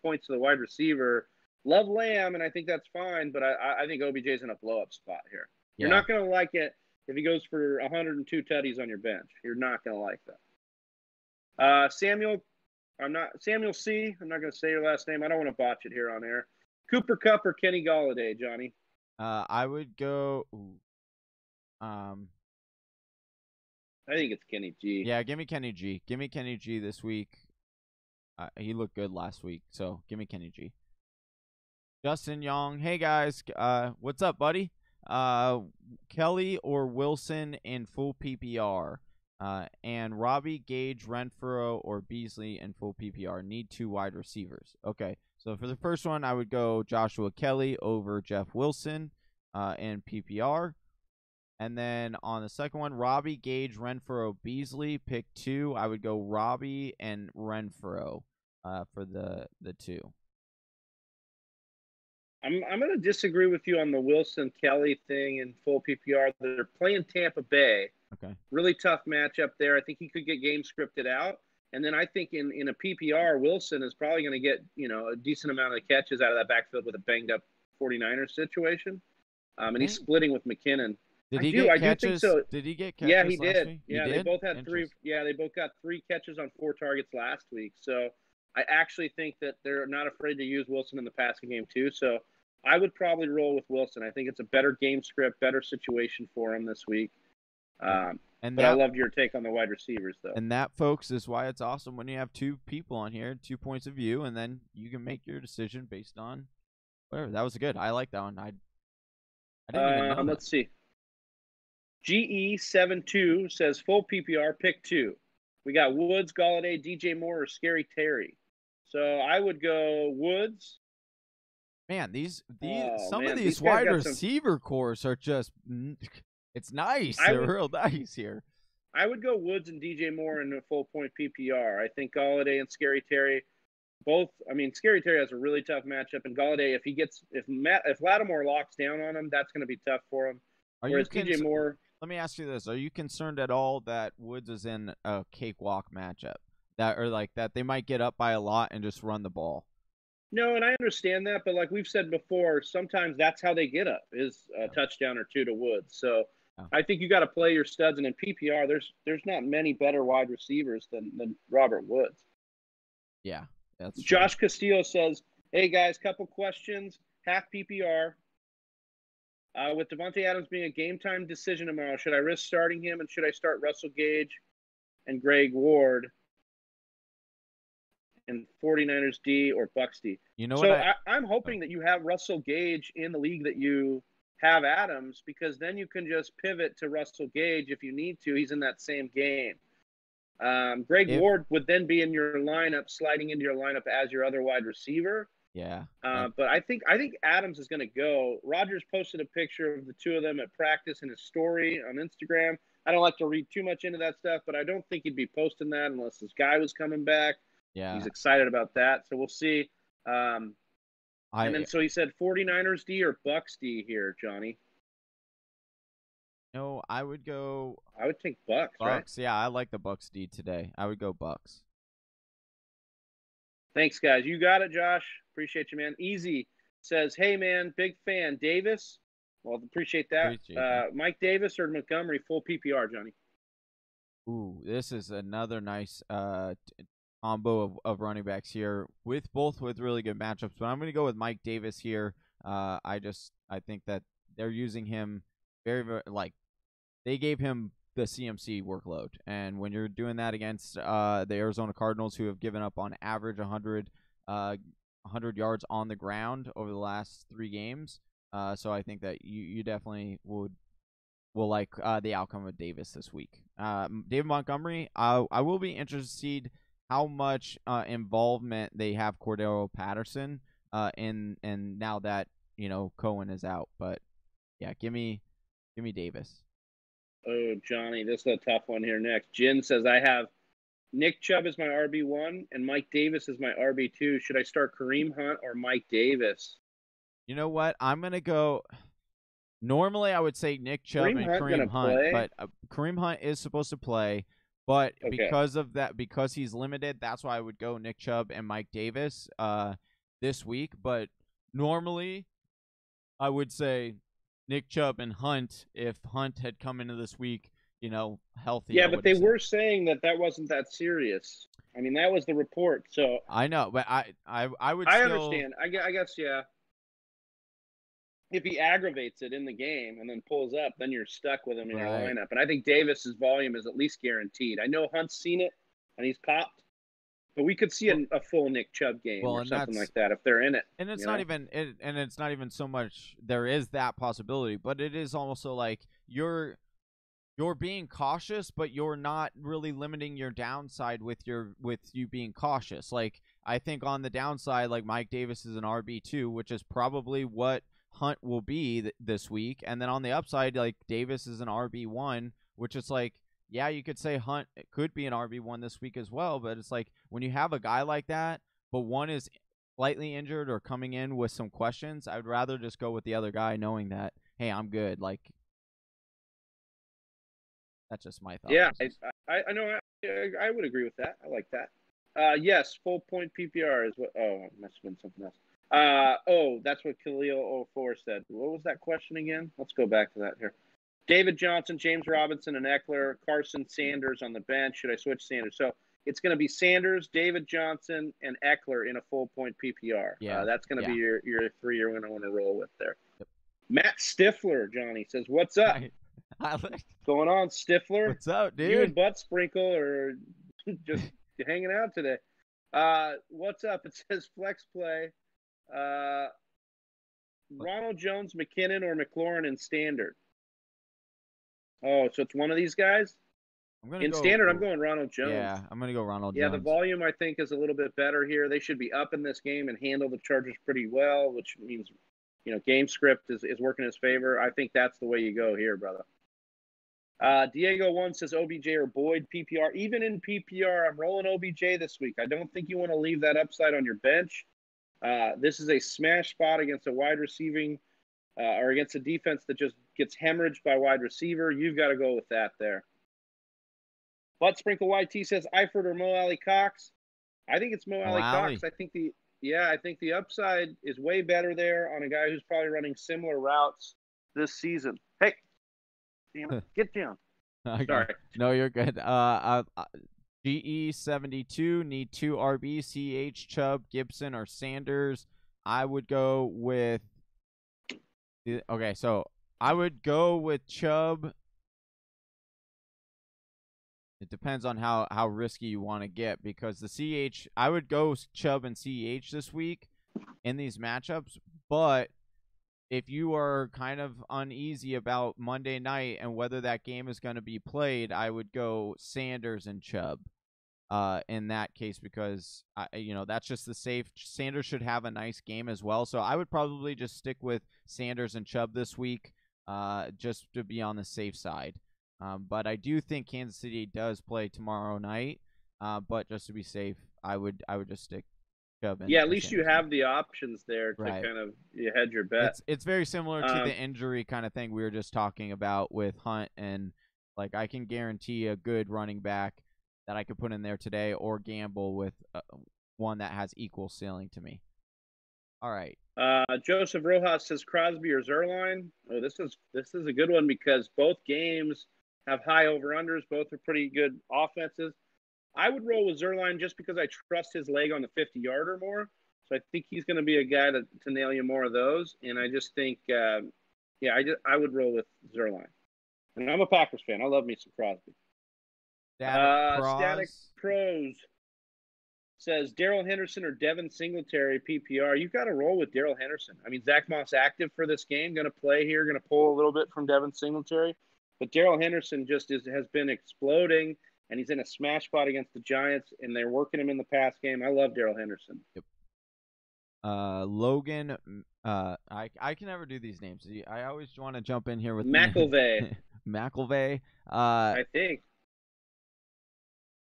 points to the wide receiver. Love Lamb, and I think that's fine, but I think OBJ's in a blow-up spot here. You're not going to like it if he goes for 102 tutties on your bench. You're not going to like that. Samuel C. I'm not going to say your last name. I don't want to botch it here on air. Cooper Kupp or Kenny Golladay, Johnny? I would go. I think it's Kenny G. Yeah, give me Kenny G. Give me Kenny G this week. He looked good last week, so give me Kenny G. Justin Young, hey guys, what's up, buddy? Kelly or Wilson in full PPR? And Robbie, Gage, Renfrew, or Beasley in full PPR. Need 2 wide receivers. Okay, so for the first one, I would go Joshua Kelly over Jeff Wilson in PPR. And then on the second one, Robbie, Gage, Renfrew, Beasley. Pick 2. I would go Robbie and Renfrew for the 2. I'm going to disagree with you on the Wilson-Kelly thing in full PPR. They're playing Tampa Bay. Okay. Really tough matchup there. I think he could get game scripted out. And then I think in a PPR, Wilson is probably going to get, a decent amount of catches out of that backfield with a banged-up 49ers situation. And he's splitting with McKinnon. Did he get catches? Think so. Did he get catches? Yeah, he did. Week? Yeah, they both had 3. Yeah, they both got 3 catches on 4 targets last week. So I actually think that they're not afraid to use Wilson in the passing game too. So I would probably roll with Wilson. I think it's a better game script, better situation for him this week. But I loved your take on the wide receivers, though. And that, folks, is why it's awesome when you have 2 people on here, 2 points of view, and then you can make your decision based on whatever. That was good. I like that one. I didn't even know Let's see. GE72 says full PPR, pick 2. We got Woods, Golladay, DJ Moore, or Scary Terry. So I would go Woods, Man, some of man, these guys wide got receiver cores are just, it's nice. They're real nice here. I would go Woods and DJ Moore in a full point PPR. I think Golladay and Scary Terry both. I mean, Scary Terry has a really tough matchup, and Golladay, if Lattimore locks down on him, that's going to be tough for him. Whereas DJ Moore. Let me ask you this: are you concerned at all that Woods is in a cakewalk matchup, that they might get up by a lot and just run the ball? No, and I understand that, but like we've said before, sometimes that's how they get up is a touchdown or two to Woods. So I think you got to play your studs, and in PPR, there's not many better wide receivers than Robert Woods. Yeah, that's true. Josh Castillo says, "Hey guys, couple questions. Half PPR. With Devonta Adams being a game time decision tomorrow, should I risk starting him, and should I start Russell Gage and Greg Ward in 49ers D or Bucks D?" You know so what? I'm hoping that you have Russell Gage in the league that you have Adams, because then you can just pivot to Russell Gage if you need to. He's in that same game. Greg Ward would then be in your lineup, sliding into your lineup as your other wide receiver. Yeah. But I think Adams is going to go. Rodgers posted a picture of the two of them at practice in his story on Instagram. I don't like to read too much into that stuff, but I don't think he'd be posting that unless this guy was coming back. Yeah. He's excited about that. So we'll see. And then so he said 49ers D or Bucks D here, Johnny. No, I would take Bucks, right? Yeah, I like the Bucks D today. I would go Bucks. Thanks, guys. You got it, Josh. Appreciate you, man. Easy says, "Hey, man, big fan. Davis." Well, appreciate that. Mike Davis or Montgomery, full PPR, Johnny. Ooh, this is another nice combo of running backs here, both with really good matchups. But I'm going to go with Mike Davis here. I think that they're using him very, very, they gave him the CMC workload. And when you're doing that against the Arizona Cardinals, who have given up on average 100 yards on the ground over the last 3 games, so I think that you definitely will like the outcome of Davis this week. David Montgomery, I will be interested to see how much involvement they have Cordero Patterson and now that Cohen is out. But yeah, give me Davis. Oh, Johnny, this is a tough one here next. Jin says, "I have Nick Chubb as my RB1 and Mike Davis as my RB2. Should I start Kareem Hunt or Mike Davis?" You know what? I'm going to go. Normally, I would say Nick Chubb and Kareem Hunt, but Kareem Hunt is supposed to play. But because of that, because he's limited, that's why I would go Nick Chubb and Mike Davis this week. But normally, I would say Nick Chubb and Hunt if Hunt had come into this week, healthy. Yeah, but they were saying that wasn't that serious. I mean, that was the report. So I know, but I would. I understand. I guess yeah. If he aggravates it in the game and then pulls up, then you're stuck with him in your lineup. And I think Davis's volume is at least guaranteed. I know Hunt's seen it and he's popped, but we could see a full Nick Chubb game or something like that if they're in it. And it's not even so much there is that possibility, but it is also like you're being cautious, but you're not really limiting your downside with you being cautious. Like I think on the downside, like Mike Davis is an RB2, which is probably what Hunt will be this week, and then on the upside, like Davis is an RB1, which is like, yeah, you could say Hunt could be an RB1 this week as well, but it's like when you have a guy like that, but one is slightly injured or coming in with some questions, I would rather just go with the other guy, knowing that, hey, I'm good. Like that's just my thought. Yeah, I know. I would agree with that. I like that. Yes, full point PPR is what. Oh, it must have been something else. That's what Khalil 04 said. What was that question again? Let's go back to that here. David Johnson, James Robinson, and Eckler, Carson, Sanders on the bench. Should I switch Sanders? So it's going to be Sanders, David Johnson, and Eckler in a full point PPR. Yeah, that's going to be your 3 you're going to want to roll with there. Yep. Matt Stifler, Johnny, says, "What's up?" What's going on, Stifler? What's up, dude? You and Butt Sprinkle are just hanging out today. What's up? It says flex play. Ronald Jones, McKinnon, or Mclaurin in standard. Oh, so it's one of these guys? In standard, I'm going Ronald Jones. Yeah, I'm going to go Ronald Jones. Yeah, the volume, I think, is a little bit better here. They should be up in this game and handle the Chargers pretty well, which means, game script is working in his favor. I think that's the way you go here, brother. Diego 1 says OBJ or Boyd PPR. Even in PPR, I'm rolling OBJ this week. I don't think you want to leave that upside on your bench. This is a smash spot against a wide receiving or against a defense that just gets hemorrhaged by wide receiver. You've got to go with that there. Butt Sprinkle YT says Eifert or Mo Alley Cox. I think it's Mo Alley Cox. I think the upside is way better there on a guy who's probably running similar routes this season. Hey, damn it, get down. Okay. Sorry. No, you're good. GE72 need 2 RB, CH, Chubb, Gibson, or Sanders. I would go with. Okay, so I would go with Chubb. It depends on how risky you want to get, because the CH, I would go Chubb and CH this week in these matchups. But if you are kind of uneasy about Monday night and whether that game is going to be played, I would go Sanders and Chubb in that case, because that's just the safe. Sanders should have a nice game as well, so I would probably just stick with Sanders and Chubb this week, just to be on the safe side. But I do think Kansas City does play tomorrow night. But just to be safe, I would just stick Chubb. At least you have the options there to kind of hedge your bet. It's very similar to the injury kind of thing we were just talking about with Hunt, and like I can guarantee a good running back that I could put in there today, or gamble with one that has equal ceiling to me. All right. Joseph Rojas says Crosby or Zerlin. Oh, this is a good one because both games have high over-unders. Both are pretty good offenses. I would roll with Zerlin just because I trust his leg on the 50-yarder more. So I think he's going to be a guy to nail you more of those. And I just think, I would roll with Zerlin. And I'm a Packers fan. I love me some Crosby. Static Pros says Daryl Henderson or Devin Singletary PPR. You've got to roll with Daryl Henderson. I mean, Zach Moss active for this game, going to play here, going to pull a little bit from Devin Singletary. But Daryl Henderson just has been exploding, and he's in a smash spot against the Giants, and they're working him in the pass game. I love Daryl Henderson. Yep. Logan, I can never do these names. I always want to jump in here with McElvey. McElvey. I think.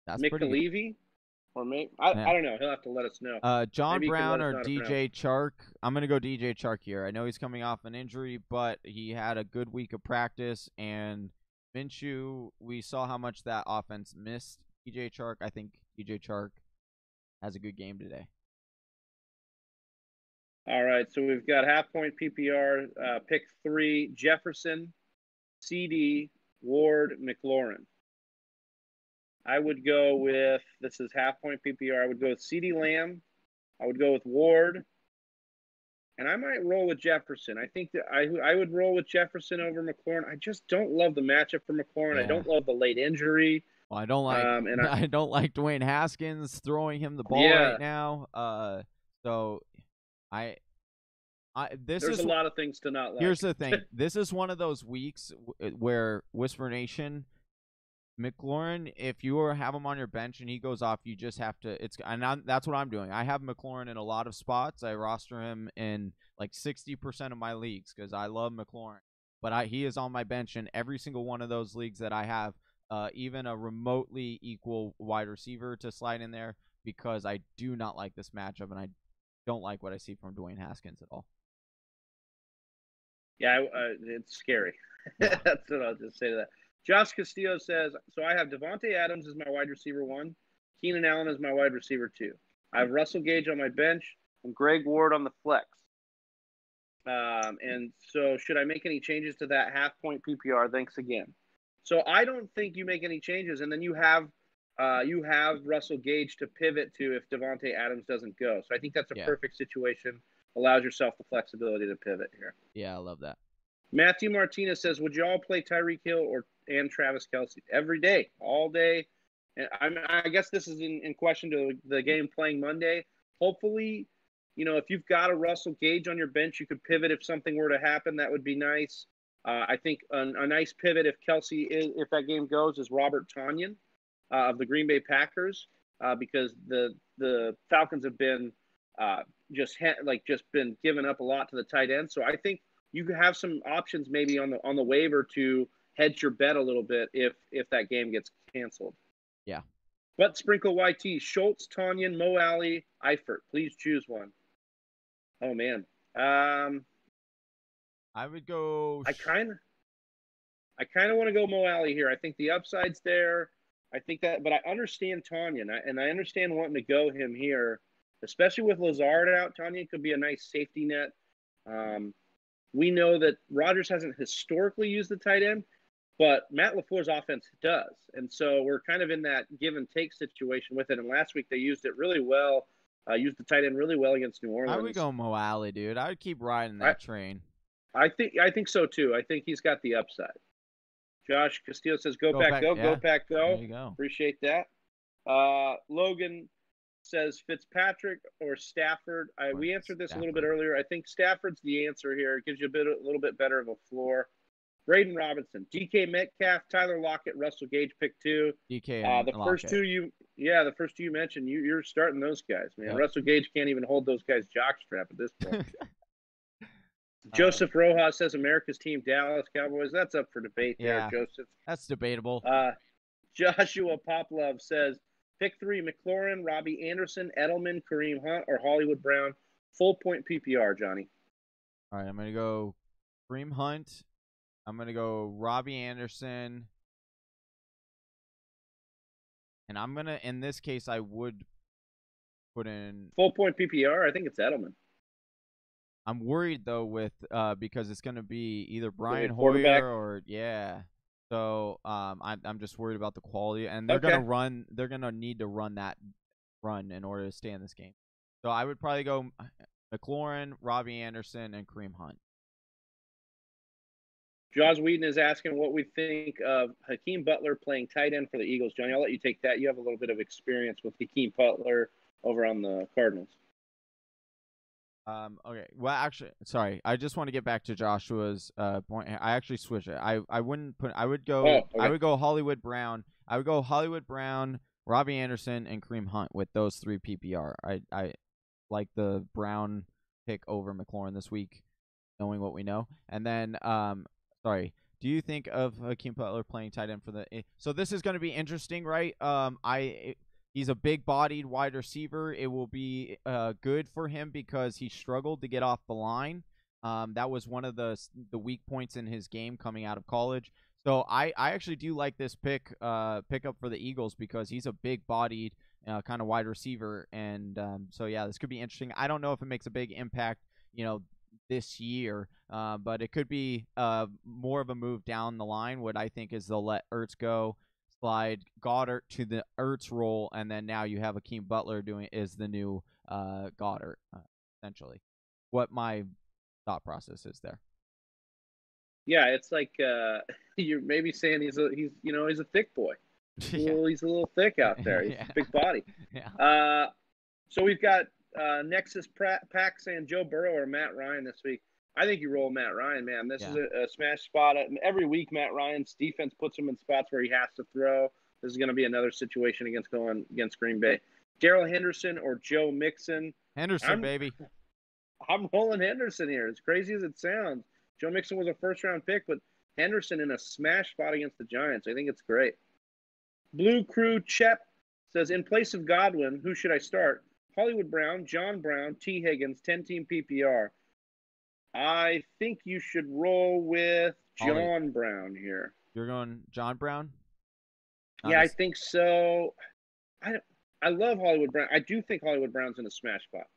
That's McAlevey? Or maybe I don't know. He'll have to let us know. John Brown or DJ Chark. I'm gonna go DJ Chark here. I know he's coming off an injury, but he had a good week of practice. And Minshew, we saw how much that offense missed DJ Chark. I think DJ Chark has a good game today. All right, so we've got half-point PPR, pick 3, Jefferson, CD, Ward, McLaurin. I would go with, this is half-point PPR, I would go with CeeDee Lamb. I would go with Ward. And I might roll with Jefferson. I think that I would roll with Jefferson over McLaurin. I just don't love the matchup for McLaurin. Yeah. I don't love the late injury. Well, I don't like I don't like Dwayne Haskins throwing him the ball right now. So there's a lot of things to not like. Here's the thing. This is one of those weeks where Whisper Nation, McLaurin, if you have him on your bench and he goes off, you just have to. That's what I'm doing. I have McLaurin in a lot of spots. I roster him in like 60% of my leagues because I love McLaurin. But he is on my bench in every single one of those leagues that I have, even a remotely equal wide receiver to slide in there, because I do not like this matchup and I don't like what I see from Dwayne Haskins at all. Yeah, it's scary. That's what I'll just say to that. Josh Castillo says, so I have Devontae Adams as my wide receiver 1, Keenan Allen as my wide receiver 2. I have Russell Gage on my bench and Greg Ward on the flex. And so should I make any changes to that half-point PPR? Thanks again. So I don't think you make any changes, and then you have Russell Gage to pivot to if Devontae Adams doesn't go. So I think that's a perfect situation. Allows yourself the flexibility to pivot here. Yeah, I love that. Matthew Martinez says, would you all play Tyreek Hill and Travis Kelce every day, all day? And I guess this is in question to the game playing Monday. Hopefully, if you've got a Russell Gage on your bench, you could pivot if something were to happen. That would be nice. I think a nice pivot if if that game goes, is Robert Tonyan of the Green Bay Packers, because the Falcons have been just been giving up a lot to the tight end. So I think you could have some options maybe on the waiver to hedge your bet a little bit if that game gets canceled. Yeah. But sprinkle YT, Schultz, Tonyan, Mo Alley, Eifert. Please choose one. Oh man. I would go. I kind of want to go Mo Alley here. I think the upside's there. I think that, but I understand Tonyan, and I understand wanting to go him here, especially with Lazard out. Tonyan could be a nice safety net. We know that Rodgers hasn't historically used the tight end, but Matt LaFleur's offense does, and so we're kind of in that give and take situation with it. And last week they used it really well, used the tight end really well against New Orleans. I would go Mo Alley, dude. I would keep riding that train. I think so too. I think he's got the upside. Josh Castillo says, "Go Pack, go, yeah. Go Pack, go." There you go. Appreciate that. Logan says Fitzpatrick or Stafford. We answered this a little bit earlier. I think Stafford's the answer here. It gives you a little bit better of a floor. Braden Robinson, DK Metcalf, Tyler Lockett, Russell Gage, pick 2. DK, the first two you mentioned, you're starting those guys, man. Yep. Russell Gage can't even hold those guys' jockstrap at this point. Joseph Rojas says America's team, Dallas Cowboys. That's up for debate there, Joseph. That's debatable. Joshua Poplove says pick 3, Mclaurin, Robbie Anderson, Edelman, Kareem Hunt, or Hollywood Brown. Full point PPR, Johnny. All right, I'm going to go Kareem Hunt. I'm going to go Robbie Anderson. And I'm going to, in this case, I would put in full point PPR. I think it's Edelman. I'm worried though with because it's going to be either Brian Hoyer or So I'm just worried about the quality, and they're going to need to run that run in order to stay in this game. So I would probably go McLaurin, Robbie Anderson, and Kareem Hunt. Josh Whedon is asking what we think of Hakeem Butler playing tight end for the Eagles. Johnny, I'll let you take that. You have a little bit of experience with Hakeem Butler over on the Cardinals. Okay. Well, actually, sorry. I just want to get back to Joshua's point. I actually switched it. I wouldn't put. I would go. I would go Hollywood Brown. I would go Hollywood Brown, Robbie Anderson, and Kareem Hunt with those 3 PPR. I like the Brown pick over McLaurin this week, knowing what we know. And then sorry. Do you think of Hakeem Butler playing tight end for the? So this is going to be interesting, right? He's a big-bodied wide receiver. It will be good for him because he struggled to get off the line. That was one of the weak points in his game coming out of college. So I actually do like this pickup for the Eagles because he's a big-bodied kind of wide receiver. And so, yeah, this could be interesting. I don't know if it makes a big impact, this year, but it could be more of a move down the line. What I think is they'll let Ertz go, slide Goddard to the Ertz role, and then now you have Hakeem Butler doing is the new Goddard, essentially. What my thought process is there. Yeah, it's like you're maybe saying he's a thick boy. He's a little thick out there. He's a big body. Yeah. So we've got Nexus Pack saying Joe Burrow or Matt Ryan this week. I think you roll Matt Ryan, man. This is a smash spot. Every week, Matt Ryan's defense puts him in spots where he has to throw. This is going to be another situation against Green Bay. Daryl Henderson or Joe Mixon. Henderson, baby. I'm rolling Henderson here. As crazy as it sounds. Joe Mixon was a first-round pick, but Henderson in a smash spot against the Giants. I think it's great. Blue Crew Chep says, in place of Godwin, who should I start? Hollywood Brown, John Brown, T. Higgins, 10-team PPR. I think you should roll with John Brown here. You're going John Brown? I think so. I love Hollywood Brown. I do think Hollywood Brown's in a smash spot.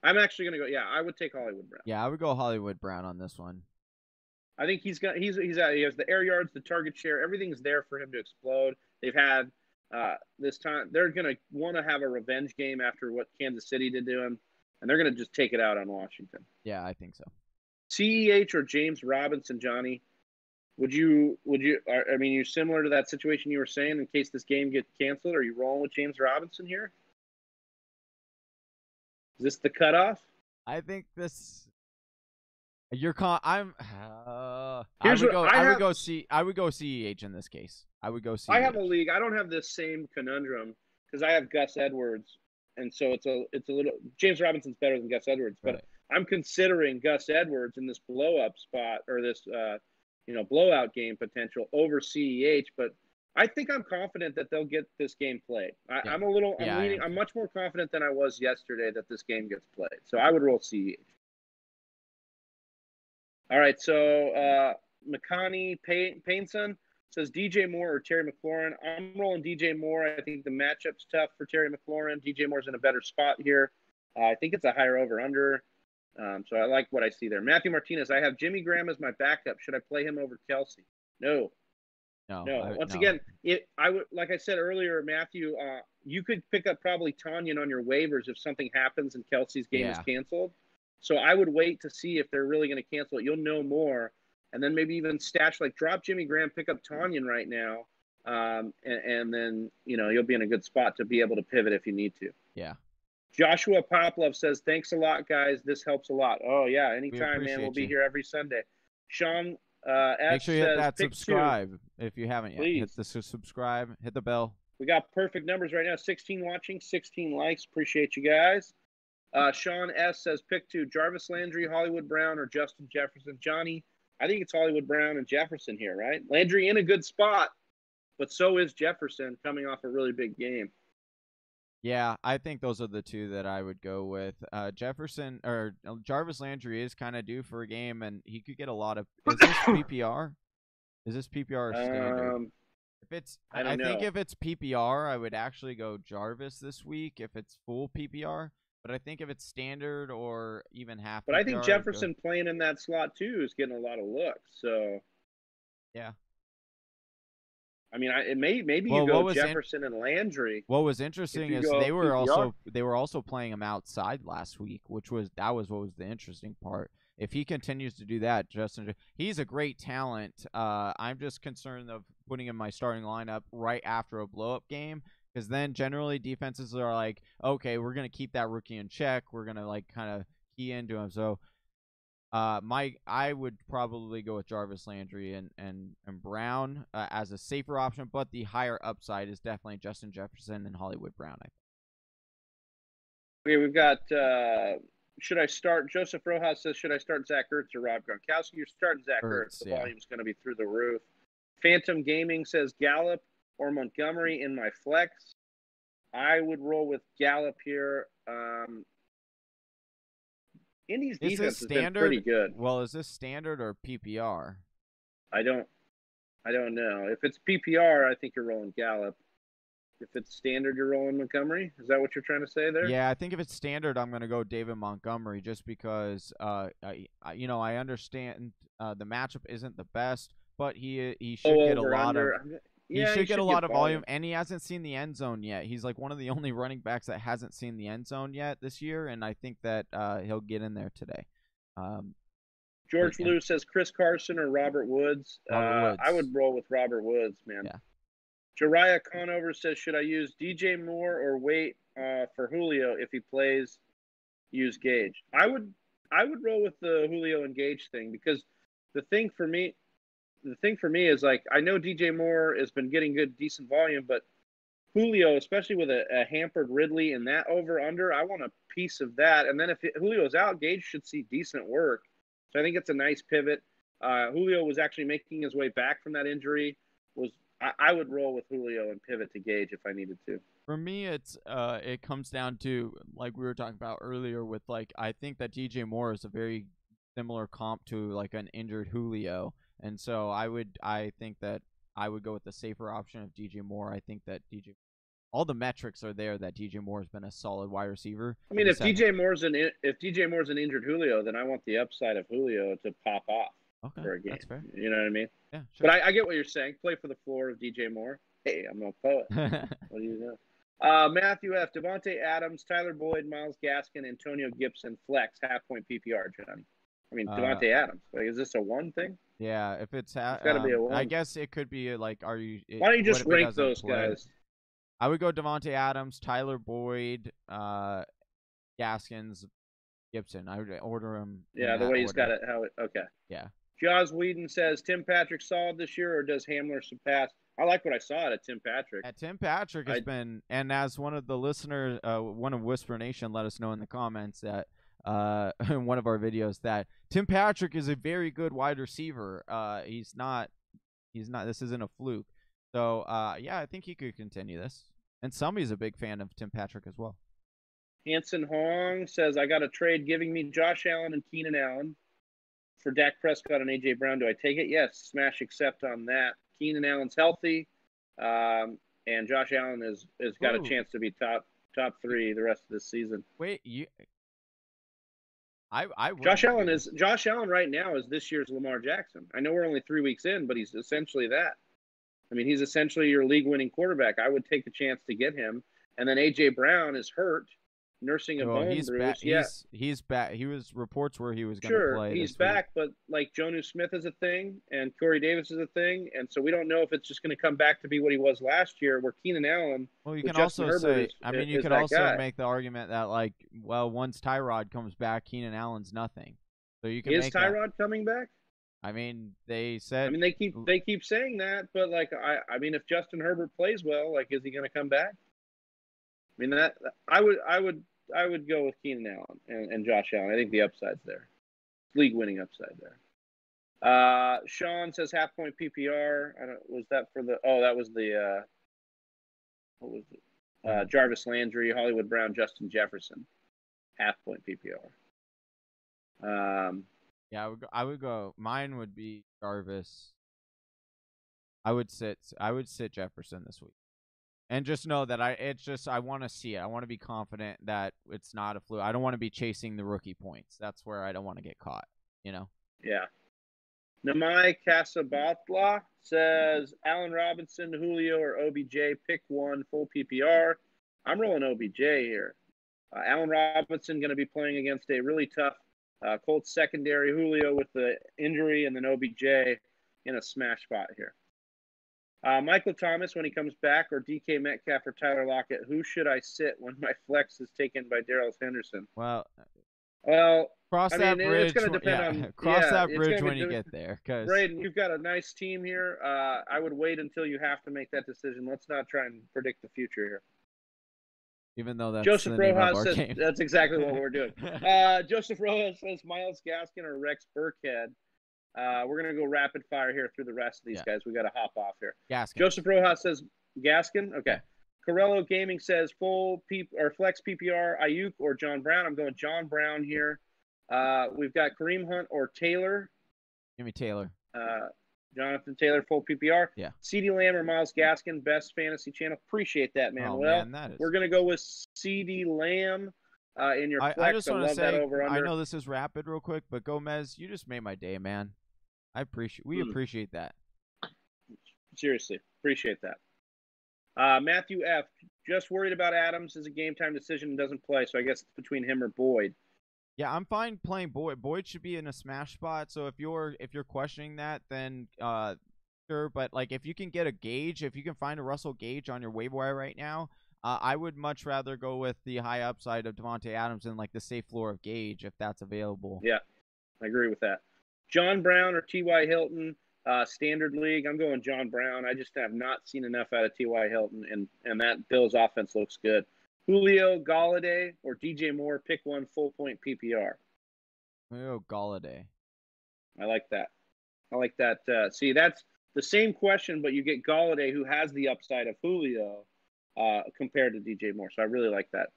I'm actually going to go, I would take Hollywood Brown. Yeah, I would go Hollywood Brown on this one. I think he has the air yards, the target share, everything's there for him to explode. They've had this time, they're going to want to have a revenge game after what Kansas City did to him, and they're going to just take it out on Washington. Yeah, I think so. CEH or James Robinson, Johnny? You're similar to that situation you were saying in case this game gets canceled? Are you rolling with James Robinson here? Is this the cutoff? I think this. I would go CEH in this case. I would go CEH. I have a league. I don't have this same conundrum because I have Gus Edwards, and so it's a little. James Robinson's better than Gus Edwards, but I'm considering Gus Edwards in this blow up spot or this blowout game potential over CEH. But I think I'm confident that they'll get this game played. I'm much more confident than I was yesterday that this game gets played. So I would roll CEH. All right, so McConney Painson says DJ Moore or Terry McLaurin. I'm rolling DJ Moore. I think the matchup's tough for Terry McLaurin. DJ Moore's in a better spot here. I think it's a higher over-under. So I like what I see there. Matthew Martinez, I have Jimmy Graham as my backup. Should I play him over Kelsey? No. Once again, I would, like I said earlier, Matthew, you could pick up probably Tanyan on your waivers if something happens and Kelsey's game is canceled. So I would wait to see if they're really going to cancel it. You'll know more. And then maybe even drop Jimmy Graham, pick up Tanyan right now. And then, you'll be in a good spot to be able to pivot if you need to. Yeah. Joshua Poplove says, thanks a lot, guys. This helps a lot. Oh, yeah. Anytime, man. We'll be here every Sunday. Sean Make sure you hit that pick subscribe if you haven't yet. Please. Hit the subscribe. Hit the bell. We got perfect numbers right now. 16 watching, 16 likes. Appreciate you guys. Sean S. says, pick 2, Jarvis Landry, Hollywood Brown, or Justin Jefferson. Johnny, I think it's Hollywood Brown and Jefferson here, right? Landry in a good spot, but so is Jefferson coming off a really big game. Yeah, I think those are the two that I would go with. Jefferson or Jarvis Landry is kind of due for a game, and he could get a lot of. Is this PPR? Is this PPR or standard? I think if it's PPR, I would actually go Jarvis this week if it's full PPR. But I think if it's standard or even half, but PPR, I think Jefferson playing in that slot too is getting a lot of looks. So yeah. I mean, maybe you go Jefferson and Landry. What was interesting is they were also playing him outside last week, what was the interesting part. If he continues to do that, he's a great talent. I'm just concerned of putting him in my starting lineup right after a blow-up game, because then generally defenses are like, okay, we're gonna keep that rookie in check. We're gonna kind of key into him. So I would probably go with Jarvis Landry and Brown as a safer option, but the higher upside is definitely Justin Jefferson and Hollywood Brown, I think. Okay, we've got should I start? Joseph Rojas says, should I start Zach Ertz or Rob Gronkowski? You're starting Zach Ertz. The volume's going to be through the roof. Phantom Gaming says Gallup or Montgomery in my flex. I would roll with Gallup here. Indy's defense has been pretty good. Well, is this standard or PPR? I don't know. If it's PPR, I think you're rolling Gallup. If it's standard, you're rolling Montgomery. Is that what you're trying to say there? Yeah, I think if it's standard, I'm going to go David Montgomery just because, I understand the matchup isn't the best, but he should get a lot of. He should get a lot of volume, and he hasn't seen the end zone yet. He's like one of the only running backs that hasn't seen the end zone yet this year, and I think that he'll get in there today. George Lou says Chris Carson or Robert Woods. I would roll with Robert Woods, man. Yeah. Jariah Conover says, should I use DJ Moore or wait for Julio if he plays? Use Gage. I would roll with the Julio and Gage thing, because the thing for me is, like, I know DJ Moore has been getting decent volume, but Julio, especially with a hampered Ridley and that over-under, I want a piece of that. And then if Julio's out, Gage should see decent work. So I think it's a nice pivot. Julio was actually making his way back from that injury. I would roll with Julio and pivot to Gage if I needed to. For me, it comes down to, like we were talking about earlier, with I think that DJ Moore is a very similar comp to an injured Julio. And so I think that I would go with the safer option of DJ Moore. I think that all the metrics are there that DJ Moore has been a solid wide receiver. I mean, if DJ Moore's an injured Julio, then I want the upside of Julio to pop off for a game. That's fair. You know what I mean? Yeah, sure. But I get what you're saying. Play for the floor of DJ Moore. Hey, I'm a poet. What do you know? Matthew F. Devontae Adams, Tyler Boyd, Myles Gaskin, Antonio Gibson, flex, half-point PPR, Johnny. I mean, Devontae Adams. Is this a one thing? Yeah, if it's got to be a one. I guess it could be why don't you just rank those guys? I would go Devontae Adams, Tyler Boyd, Gaskins, Gibson. I would order him. Yeah, the way he's got it. Okay. Yeah. Jaws Whedon says, Tim Patrick solid this year, or does Hamler surpass? I like what I saw out of Tim Patrick. Tim Patrick has been, and as one of the listeners, one of Whisper Nation let us know in the comments that in one of our videos that Tim Patrick is a very good wide receiver. He's not, this isn't a fluke. So, yeah, I think he could continue this. And somebody's a big fan of Tim Patrick as well. Hanson Hong says, I got a trade giving me Josh Allen and Keenan Allen for Dak Prescott and A.J. Brown. Do I take it? Yes. Smash accept on that. Keenan Allen's healthy, and Josh Allen has got a chance to be top 3 the rest of this season. Wait, Josh Allen right now is this year's Lamar Jackson. I know we're only 3 weeks in, but he's essentially that. I mean, he's essentially your league-winning quarterback. I would take the chance to get him. And then A.J. Brown is hurt, nursing a bone bruise. He's back. He was reports where he was going to play. Sure, he's back, but like Jonnu Smith is a thing, and Corey Davis is a thing, and so we don't know if it's just going to come back to be what he was last year, where Keenan Allen. Well, you can also say, you can also make the argument that once Tyrod comes back, Keenan Allen's nothing. So you can. Is Tyrod coming back? I mean, they said. I mean, they keep saying that, but I mean, if Justin Herbert plays well, is he going to come back? I mean, that I would go with Keenan Allen and Josh Allen. I think the upside's there, league winning upside there. Sean says half point PPR. Was that for the? Oh, that was the. What was it? Jarvis Landry, Hollywood Brown, Justin Jefferson, half point PPR. Yeah, I would go. Mine would be Jarvis. I would sit Jefferson this week, and just know that I want to see it. I want to be confident that it's not a fluke. I don't want to be chasing the rookie points. That's where I don't want to get caught. Yeah. Namai Casabatla says Allen Robinson, Julio, or OBJ. Pick one, full PPR. I'm rolling OBJ here. Allen Robinson going to be playing against a really tough Colts secondary. Julio with the injury, and then OBJ in a smash spot here. Michael Thomas when he comes back, or DK Metcalf or Tyler Lockett. Who should I sit when my flex is taken by Daryl Henderson? Well, cross that bridge. It's going to depend on that bridge when you get there. Braden, you've got a nice team here. I would wait until you have to make that decision. Let's not try and predict the future here. Even though that's Joseph the name Rojas of our says game. That's exactly what we're doing. Joseph Rojas says Myles Gaskin or Rex Burkhead. We're going to go rapid fire here through the rest of these guys. We got to hop off here. Gaskin. Joseph Rojas says Gaskin. Okay. Yeah. Corello Gaming says full flex PPR, Ayuk or John Brown. I'm going John Brown here. We've got Kareem Hunt or Taylor. Give me Taylor. Jonathan Taylor, full PPR. Yeah. CeeDee Lamb or Myles Gaskin, best fantasy channel. Appreciate that, man. We're going to go with CeeDee Lamb in your flex. I just want to say, over, I know this is rapid real quick, but Gomez, you just made my day, man. We appreciate that. Seriously, appreciate that. Matthew F. Just worried about Adams as a game time decision and doesn't play, so I guess it's between him or Boyd. Yeah, I'm fine playing Boyd. Boyd should be in a smash spot. So if you're questioning that, then sure. But if you can get a Gage, if you can find a Russell Gage on your waiver wire right now, I would much rather go with the high upside of Devontae Adams than the safe floor of Gage if that's available. Yeah, I agree with that. John Brown or T.Y. Hilton, standard league. I'm going John Brown. I just have not seen enough out of T.Y. Hilton, and that Bills offense looks good. Julio, Galladay, or DJ Moore, pick one, full point PPR. Oh, Galladay. I like that. See, that's the same question, but you get Galladay, who has the upside of Julio, compared to DJ Moore. So I really like that.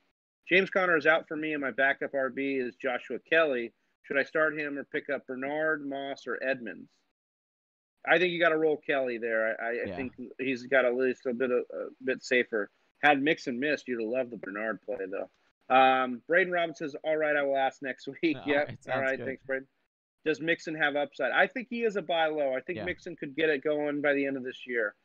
James Conner is out for me, and my backup RB is Joshua Kelly. Should I start him or pick up Bernard, Moss, or Edmonds? I think you got to roll Kelly there. I think he's got at least a bit safer. Had Mixon missed, you'd have loved the Bernard play, though. Braden Robinson says, all right, I will ask next week. All right, thanks, Braden. Does Mixon have upside? I think he is a buy low. I think Mixon could get it going by the end of this year.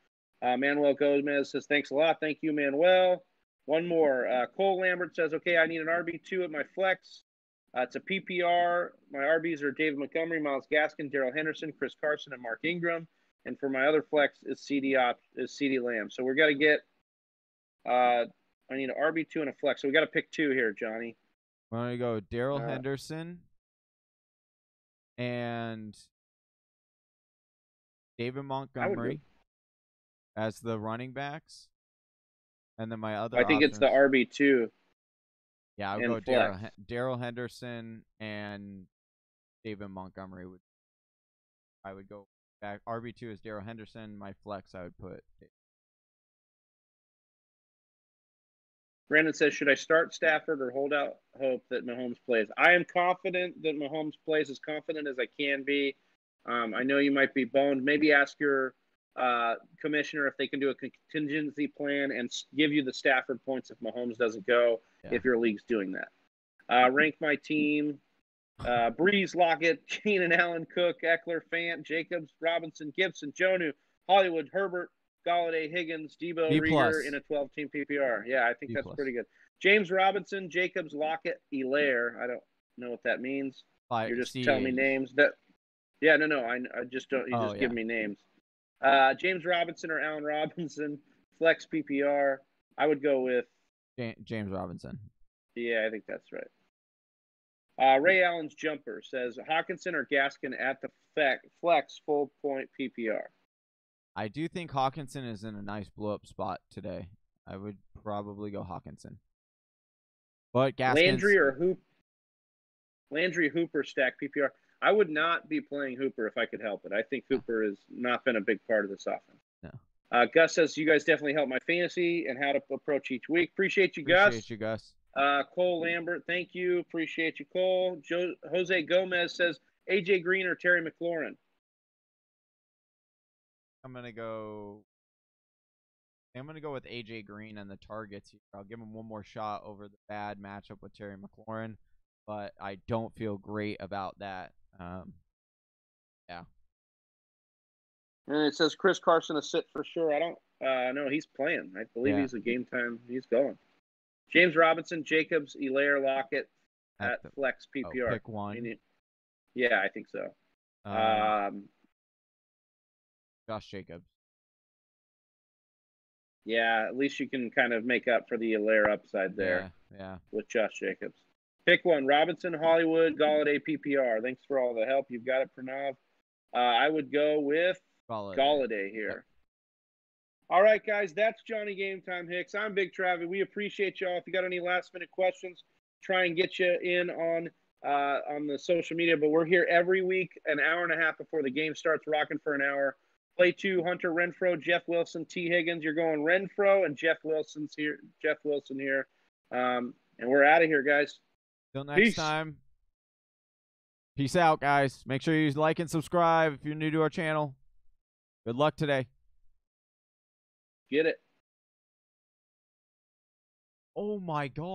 Manuel Gomez says, thanks a lot. Thank you, Manuel. One more. Cole Lambert says, okay, I need an RB2 at my flex. It's a PPR. My RBs are David Montgomery, Myles Gaskin, Daryl Henderson, Chris Carson, and Mark Ingram. And for my other flex is CeeDee Lamb. So we're got to get I need an RB2 and a flex. So we got to pick two here, Johnny. Why don't you go Daryl Henderson and David Montgomery as the running backs. And then my other I think options, it's the RB2. Yeah, I would go Daryl Henderson and David Montgomery. I would go back. RB2 is Daryl Henderson. My flex, I would put. Brandon says, should I start Stafford or hold out hope that Mahomes plays? I am confident that Mahomes plays, as confident as I can be. I know you might be boned. Maybe ask your commissioner if they can do a contingency plan and give you the Stafford points if Mahomes doesn't go, if your league's doing that. Rank my team. Breeze, Lockett, Keenan Allen, Cook, Eckler, Fant, Jacobs, Robinson, Gibson, Jonnu, Hollywood, Herbert, Galladay, Higgins, Debo, Rieger in a 12-team PPR. Yeah, I think that's pretty good. James Robinson, Jacobs, Lockett, Elaire. I don't know what that means. You're just telling me names. I just don't. You just give me names. James Robinson or Allen Robinson, flex PPR. I would go with James Robinson. Yeah, I think that's right. Ray Allen's jumper says Hawkinson or Gaskin at the flex full point PPR. I do think Hawkinson is in a nice blow-up spot today. I would probably go Hawkinson. But Gaskins... Landry, Hooper stack PPR. I would not be playing Hooper if I could help it. I think Hooper has not been a big part of this offense. No. Gus says, you guys definitely help my fantasy and how to approach each week. Appreciate you, Gus. Appreciate you, Gus. Cole Lambert, thank you. Appreciate you, Cole. Jose Gomez says, AJ Green or Terry McLaurin? I'm gonna go with AJ Green and the targets here. I'll give him one more shot over the bad matchup with Terry McLaurin, but I don't feel great about that. Yeah. And it says Chris Carson a sit for sure. I don't know. He's playing. I believe he's a game time. He's going. James Robinson, Jacobs, Elaire, Lockett at flex PPR. Pick one. Yeah, I think so. Josh Jacobs. Yeah, at least you can kind of make up for the Elaire upside there. Yeah. With Josh Jacobs. Pick one. Robinson, Hollywood, Galladay, PPR. Thanks for all the help. You've got it, Pranav. I would go with Galladay here. Yep. All right, guys, that's Johnny Game Time Hicks. I'm Big Travi. We appreciate y'all. If you got any last-minute questions, try and get you in on the social media. But we're here every week, an hour and a half before the game starts, rocking for an hour. Play 2, Hunter Renfrow, Jeff Wilson, T. Higgins. You're going Renfrow, and Jeff Wilson here. And we're out of here, guys. Till next time. Peace out, guys. Make sure you like and subscribe if you're new to our channel. Good luck today. Get it. Oh, my God.